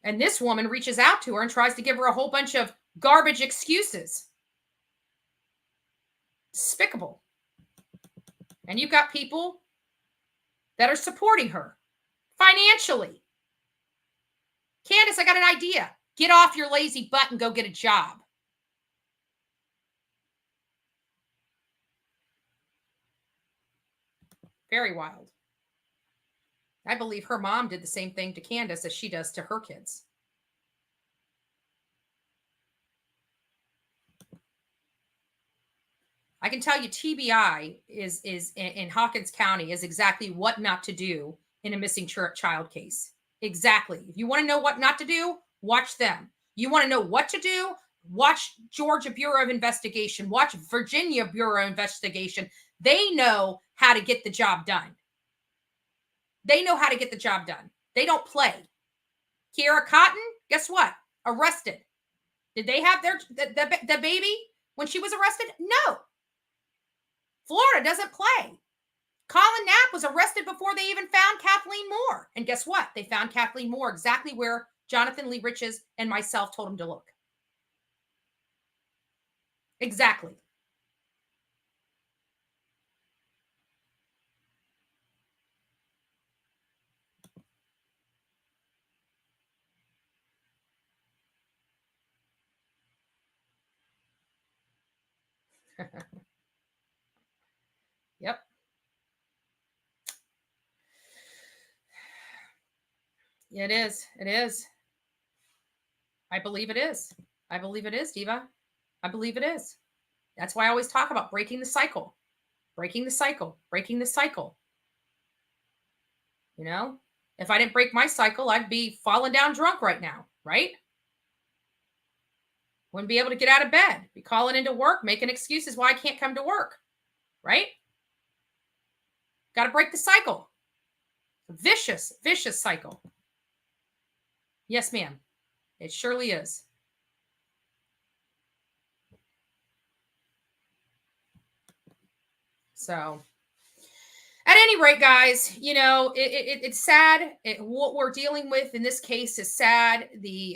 And this woman reaches out to her and tries to give her a whole bunch of garbage excuses. Despicable. And you've got people that are supporting her financially. Candace, I got an idea. Get off your lazy butt and go get a job. Very wild. I believe her mom did the same thing to Candace as she does to her kids. I can tell you TBI is in Hawkins County is exactly what not to do in a missing child case. Exactly. If you want to know what not to do, watch them. You want to know what to do, watch Georgia Bureau of Investigation, watch Virginia Bureau of Investigation. They know how to get the job done. They know how to get the job done. They don't play. Kiara Cotton, guess what? Arrested. Did they have the baby when she was arrested? No. Florida doesn't play. Collin Knapp was arrested before they even found Kathleen Moore. And guess what? They found Kathleen Moore exactly where Jonathan Lee Riches and myself told him to look. Exactly. Yep. It is. It is. I believe it is. I believe it is, Diva. I believe it is. That's why I always talk about breaking the cycle. Breaking the cycle. Breaking the cycle. You know? If I didn't break my cycle, I'd be falling down drunk right now, right? Wouldn't be able to get out of bed. Be calling into work, making excuses why I can't come to work. Right? Got to break the cycle. Vicious, vicious cycle. Yes, ma'am. It surely is. So, at any rate, guys, you know, it's sad. What we're dealing with in this case is sad.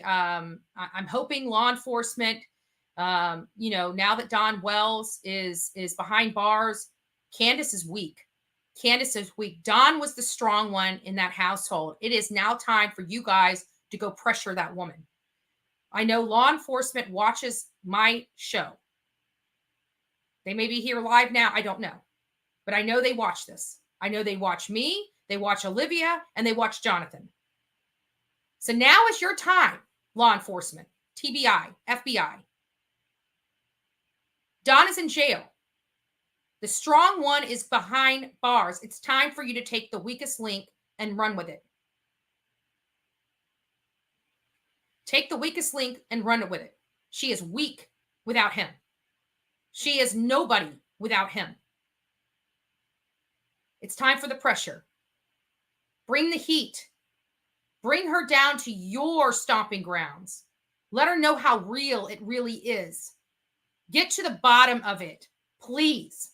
I'm hoping law enforcement, you know, now that Don Wells is behind bars, Candace is weak. Candace is weak. Don was the strong one in that household. It is now time for you guys to go pressure that woman. I know law enforcement watches my show. They may be here live now. I don't know. But I know they watch this. I know they watch me, they watch Olivia, and they watch Jonathan. So now is your time, law enforcement, TBI, FBI. Don is in jail. The strong one is behind bars. It's time for you to take the weakest link and run with it. Take the weakest link and run with it. She is weak without him. She is nobody without him. It's time for the pressure. Bring the heat. Bring her down to your stomping grounds. Let her know how real it really is. Get to the bottom of it, please.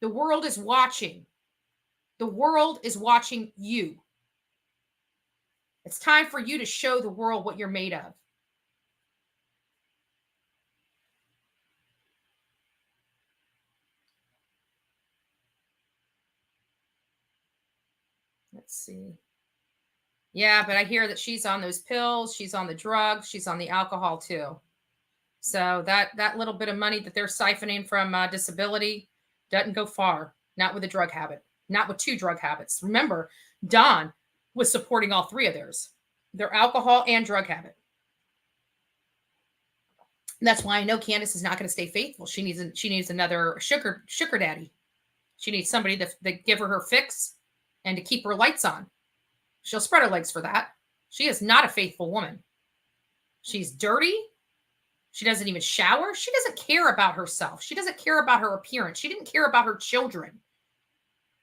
The world is watching. The world is watching you. It's time for you to show the world what you're made of. Let's see. Yeah, but I hear that she's on those pills. She's on the drugs. She's on the alcohol too. So that little bit of money that they're siphoning from disability doesn't go far. Not with a drug habit. Not with 2 drug habits. Remember, Don was supporting all 3 of theirs. Their alcohol and drug habit. And that's why I know Candace is not going to stay faithful. She needs another sugar daddy. She needs somebody that give her fix and to keep her lights on. She'll spread her legs for that. She is not a faithful woman. She's dirty. She doesn't even shower. She doesn't care about herself. She doesn't care about her appearance. She didn't care about her children.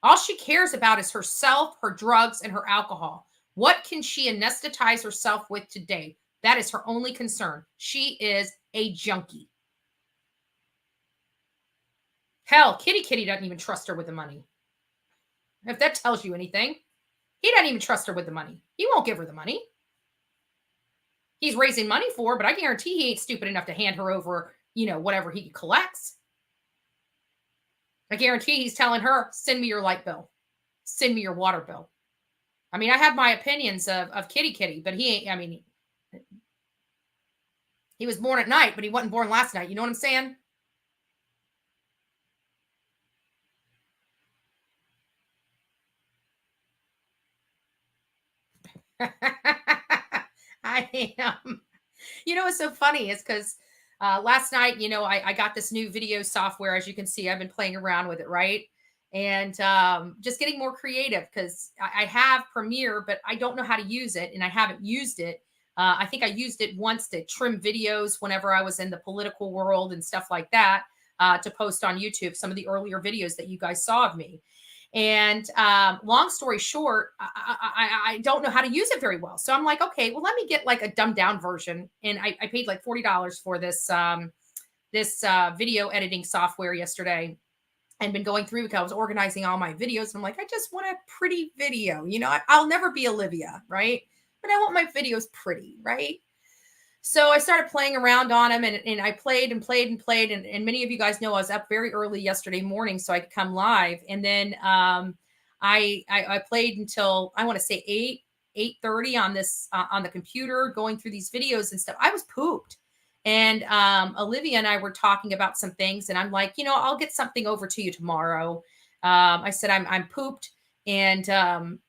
All she cares about is herself, her drugs, and her alcohol. What can she anesthetize herself with today? That is her only concern. She is a junkie. Hell, Kitty doesn't even trust her with the money. If that tells you anything, he doesn't even trust her with the money. He won't give her the money. He's raising money for her, but I guarantee he ain't stupid enough to hand her over, you know, whatever he collects. I guarantee he's telling her, send me your light bill. Send me your water bill. I mean, I have my opinions of Kitty, but he ain't, I mean, he was born at night, but he wasn't born last night. You know what I'm saying? I am. You know what's so funny is because last night, you know, I got this new video software. As you can see, I've been playing around with it, right? And just getting more creative because I have Premiere, but I don't know how to use it, and I haven't used it. I think I used it once to trim videos whenever I was in the political world and stuff like that to post on YouTube, some of the earlier videos that you guys saw of me. And long story short, I don't know how to use it very well. So I'm like, okay, well, let me get like a dumbed down version. And I paid like $40 for this video editing software yesterday and been going through because I was organizing all my videos. And I'm like, I just want a pretty video. You know, I'll never be Olivia, right? But I want my videos pretty, right? So I started playing around on them and I played and played and played. And many of you guys know I was up very early yesterday morning so I could come live. And then I played until I want to say 8:30 on this on the computer going through these videos and stuff. I was pooped. And Olivia and I were talking about some things and I'm like, you know, I'll get something over to you tomorrow. I said, I'm pooped and I'm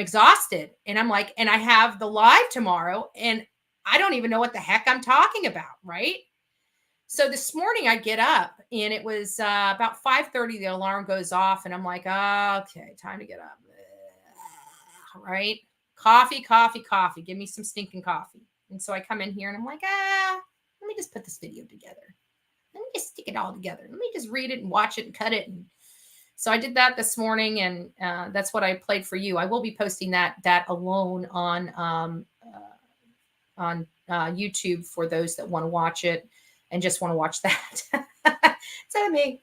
exhausted. And I'm like, and I have the live tomorrow and I don't even know what the heck I'm talking about, right? So this morning I get up and it was about 5:30, the alarm goes off and I'm like, oh, okay, time to get up. Right? Coffee. Give me some stinking coffee. And so I come in here and I'm like, let me just put this video together. Let me just stick it all together. Let me just read it and watch it and cut it. And so I did that this morning, and that's what I played for you. I will be posting that alone on YouTube for those that want to watch it and just want to watch that. Instead of me.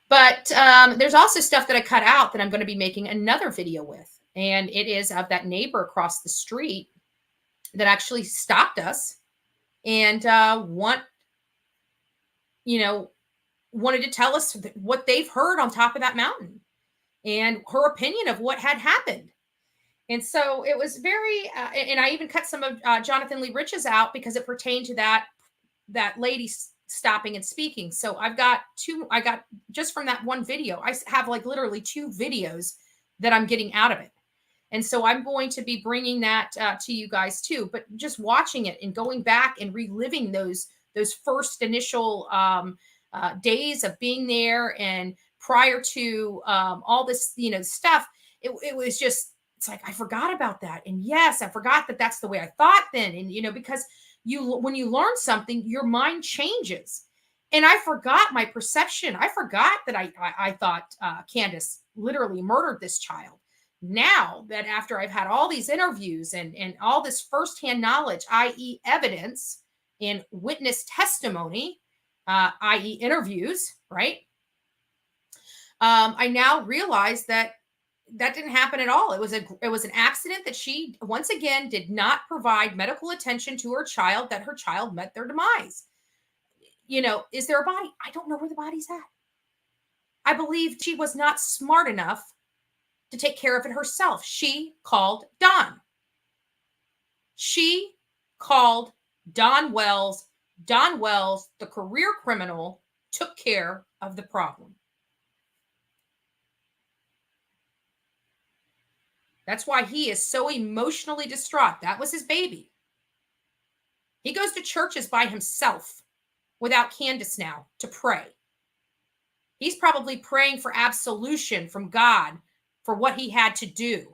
But there's also stuff that I cut out that I'm going to be making another video with. And it is of that neighbor across the street that actually stopped us and wanted to tell us what they've heard on top of that mountain and her opinion of what had happened. And so it was very, and I even cut some of Jonathan Lee Rich's out because it pertained to that lady stopping and speaking. So I got just from that one video, I have like literally 2 videos that I'm getting out of it. And so I'm going to be bringing that to you guys too, but just watching it and going back and reliving those first initial days of being there and prior to all this, stuff, it was just, it's like, I forgot about that. And yes, I forgot that that's the way I thought then. And, because when you learn something, your mind changes. And I forgot my perception. I forgot that I thought Candace literally murdered this child. Now that after I've had all these interviews and all this firsthand knowledge, i.e. evidence and witness testimony, i.e. interviews, right? I now realize that didn't happen at all. It was an accident that she, once again, did not provide medical attention to her child, that her child met their demise. Is there a body? I don't know where the body's at. I believe she was not smart enough to take care of it herself. She called Don. She called Don Wells. Don Wells, the career criminal, took care of the problem. That's why he is so emotionally distraught. That was his baby. He goes to churches by himself without Candace now to pray. He's probably praying for absolution from God for what he had to do.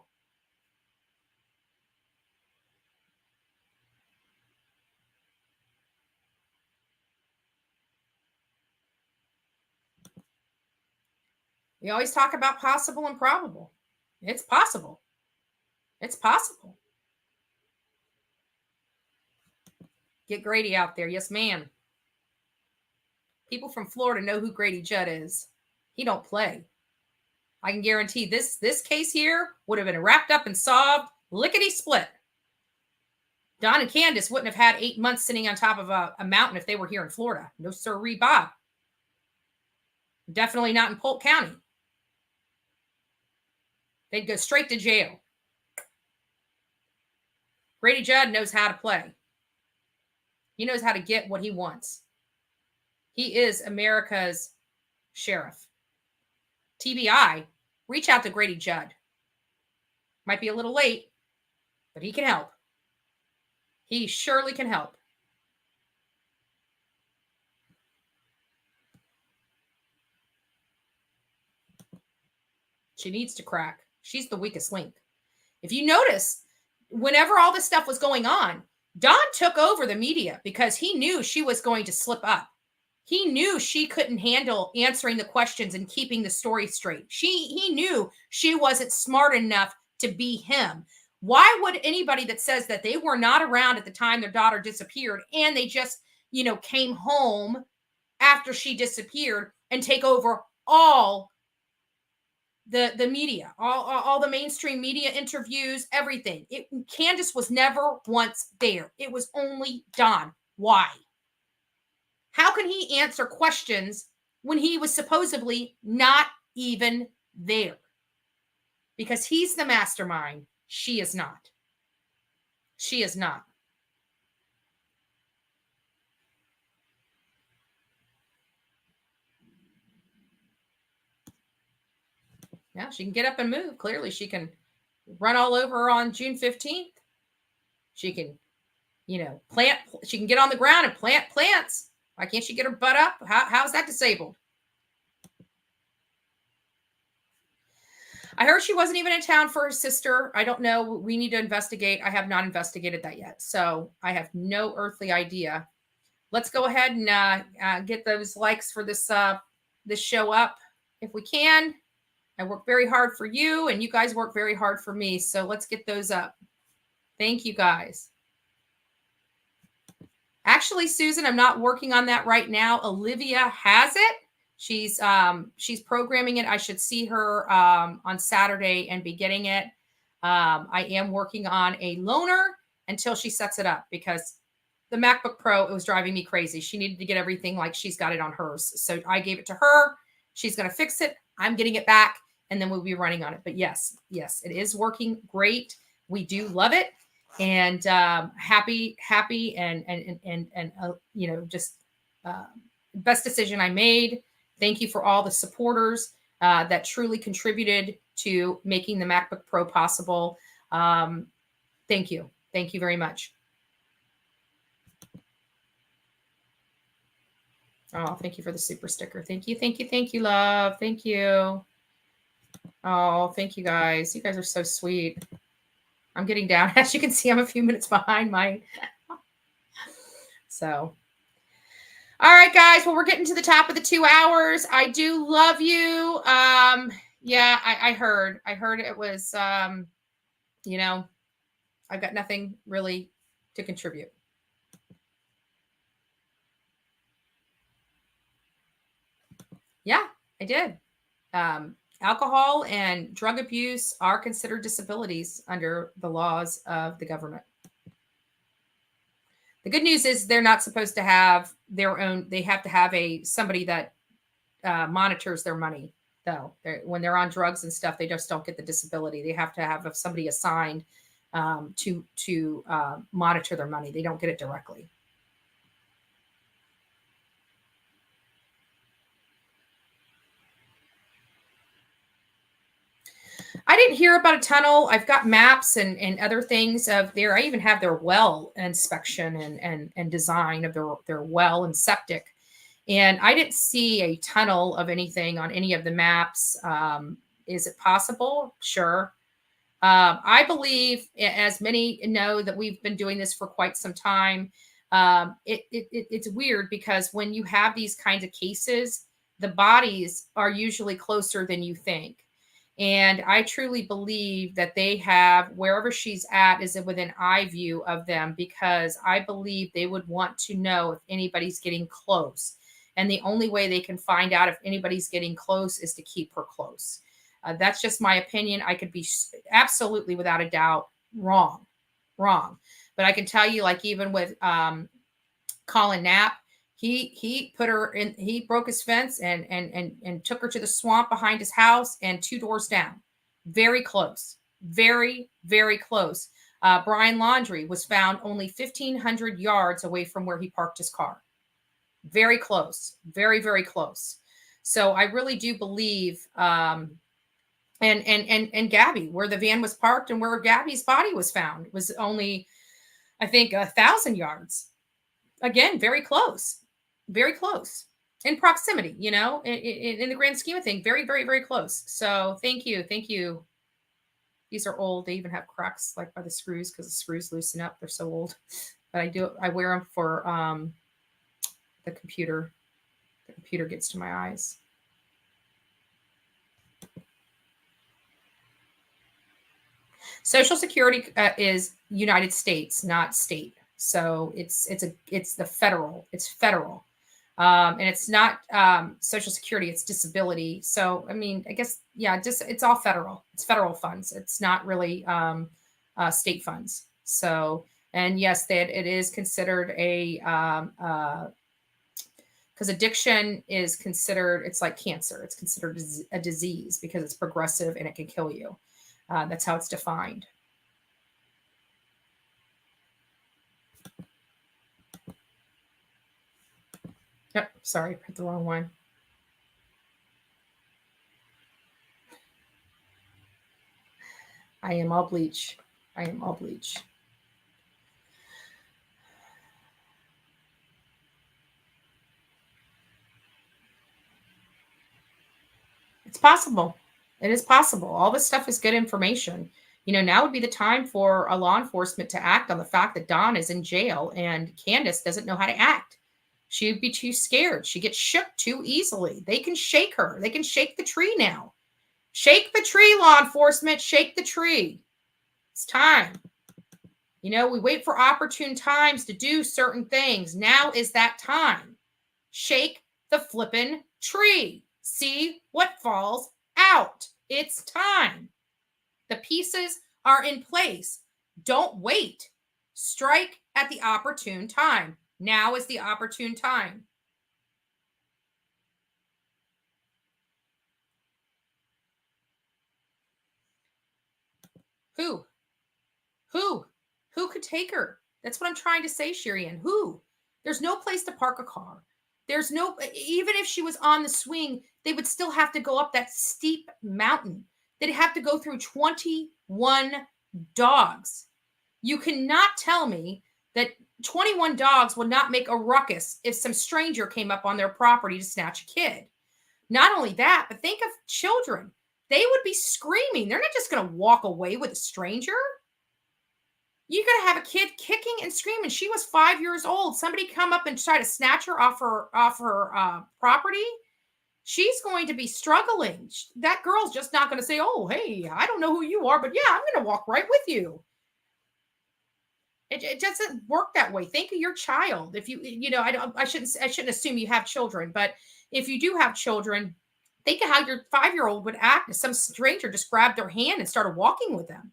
We always talk about possible and probable. It's possible. It's possible. Get Grady out there. Yes, ma'am. People from Florida know who Grady Judd is. He don't play. I can guarantee this case here would have been wrapped up and solved lickety split. Don and Candace wouldn't have had 8 months sitting on top of a mountain if they were here in Florida. No sirree, Bob. Definitely not in Polk County. They'd go straight to jail. Grady Judd knows how to play. He knows how to get what he wants. He is America's sheriff. TBI, reach out to Grady Judd. Might be a little late, but he can help. He surely can help. She needs to crack. She's the weakest link. If you notice, whenever all this stuff was going on, Don took over the media because he knew she was going to slip up. He knew she couldn't handle answering the questions and keeping the story straight. He knew she wasn't smart enough to be him. Why would anybody that says that they were not around at the time their daughter disappeared and they just, came home after she disappeared and take over all the media, all the mainstream media interviews, everything. Candace was never once there. It was only Don. Why? How can he answer questions when he was supposedly not even there? Because he's the mastermind. She is not. She is not. Yeah, she can get up and move. Clearly, she can run all over on June 15th. She can, plant. She can get on the ground and plant plants. Why can't she get her butt up? How is that disabled? I heard she wasn't even in town for her sister. I don't know. We need to investigate. I have not investigated that yet. So I have no earthly idea. Let's go ahead and get those likes for this show up if we can. I work very hard for you, and you guys work very hard for me. So let's get those up. Thank you, guys. Actually, Susan, I'm not working on that right now. Olivia has it. She's programming it. I should see her on Saturday and be getting it. I am working on a loaner until she sets it up, because the MacBook Pro, it was driving me crazy. She needed to get everything like she's got it on hers. So I gave it to her. She's going to fix it. I'm getting it back, and then we'll be running on it. But yes, it is working great. We do love it, and happy, and just best decision I made. Thank you for all the supporters that truly contributed to making the MacBook Pro possible. Thank you. Thank you very much. Oh, thank you for the super sticker. Thank you, love. Thank you. Oh, thank you, guys. You guys are so sweet. I'm getting down. As you can see, I'm a few minutes behind mine. So, all right, guys. Well, we're getting to the top of the 2 hours. I do love you. Yeah, I heard it was, I've got nothing really to contribute. Yeah, I did. Alcohol and drug abuse are considered disabilities under the laws of the government. The good news is they're not supposed to have their own. They have to have somebody that monitors their money, though. When they're on drugs and stuff, they just don't get the disability. They have to have somebody assigned to monitor their money. They don't get it directly. I didn't hear about a tunnel. I've got maps and other things of there. I even have their well inspection and design of their well and septic. And I didn't see a tunnel of anything on any of the maps. Is it possible? Sure. I believe, as many know, that we've been doing this for quite some time. It's weird because when you have these kinds of cases, the bodies are usually closer than you think. And I truly believe that they have, wherever she's at is within eye view of them, because I believe they would want to know if anybody's getting close. And the only way they can find out if anybody's getting close is to keep her close. That's just my opinion. I could be absolutely, without a doubt, wrong. But I can tell you, like even with Collin Knapp, he put her in, he broke his fence and took her to the swamp behind his house and 2 doors down. Very close. Very, very close. Brian Laundrie was found only 1,500 yards away from where he parked his car. Very close. Very, very close. So I really do believe, and Gabby, where the van was parked and where Gabby's body was found was only, I think, 1,000 yards. Again, very close. Very close in proximity, in the grand scheme of things, very, very, very close. So thank you. These are old. They even have cracks like by the screws because the screws loosen up. They're so old, but I wear them for the computer. The computer gets to my eyes. Social Security is United States, not state. So it's the federal. It's federal. And it's not Social Security, it's disability. So, I mean, I guess, yeah, it's all federal. It's federal funds. It's not really state funds. So, and yes, it is considered because addiction is considered, it's like cancer. It's considered a disease because it's progressive and it can kill you. That's how it's defined. Yep, sorry, put the wrong one. I am all bleach. It's possible. It is possible. All this stuff is good information. Now would be the time for a law enforcement to act on the fact that Dawn is in jail and Candace doesn't know how to act. She would be too scared. She gets shook too easily. They can shake her. They can shake the tree now. Shake the tree, law enforcement. Shake the tree. It's time. We wait for opportune times to do certain things. Now is that time. Shake the flippin' tree. See what falls out. It's time. The pieces are in place. Don't wait. Strike at the opportune time. Now is the opportune time. Who? Who could take her? That's what I'm trying to say, Shirian. Who? There's no place to park a car. There's no, even if she was on the swing, they would still have to go up that steep mountain. They'd have to go through 21 dogs. You cannot tell me that 21 dogs would not make a ruckus if some stranger came up on their property to snatch a kid. Not only that, but think of children. They would be screaming. They're not just going to walk away with a stranger. You're going to have a kid kicking and screaming. She was 5 years old. Somebody come up and try to snatch her off her property. She's going to be struggling. That girl's just not going to say, "Oh, hey, I don't know who you are, but yeah, I'm going to walk right with you." It doesn't work that way. Think of your child. If I shouldn't assume you have children, but if you do have children, think of how your 5-year-old would act if some stranger just grabbed their hand and started walking with them.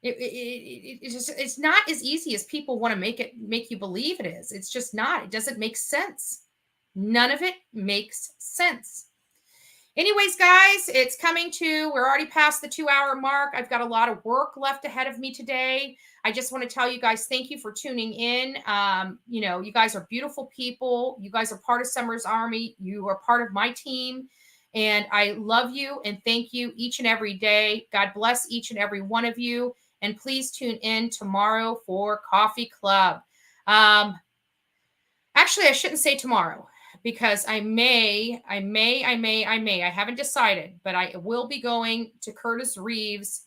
It's not as easy as people want to make you believe it is. It's just not. It doesn't make sense. None of it makes sense. Anyways, guys, we're already past the 2-hour mark. I've got a lot of work left ahead of me today. I just want to tell you guys, thank you for tuning in. You guys are beautiful people. You guys are part of Summer's Army. You are part of my team. And I love you and thank you each and every day. God bless each and every one of you. And please tune in tomorrow for Coffee Club. Actually, I shouldn't say tomorrow because I haven't decided, but I will be going to Curtis Reeves'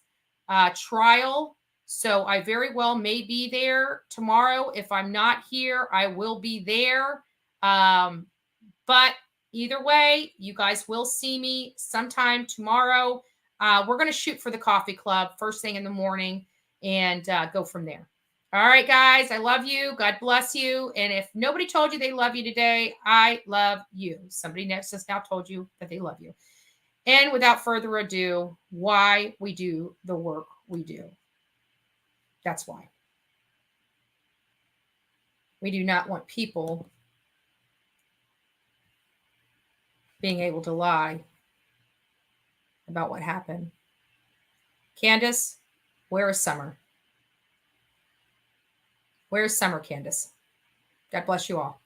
trial. So I very well may be there tomorrow. If I'm not here, I will be there. But either way, you guys will see me sometime tomorrow. We're going to shoot for the Coffee Club first thing in the morning and go from there. All right, guys, I love you. God bless you. And if nobody told you they love you today, I love you. Somebody next has now told you that they love you. And without further ado, why we do the work we do. That's why. We do not want people being able to lie about what happened. Candace, where is Summer? Where is Summer, Candace? God bless you all.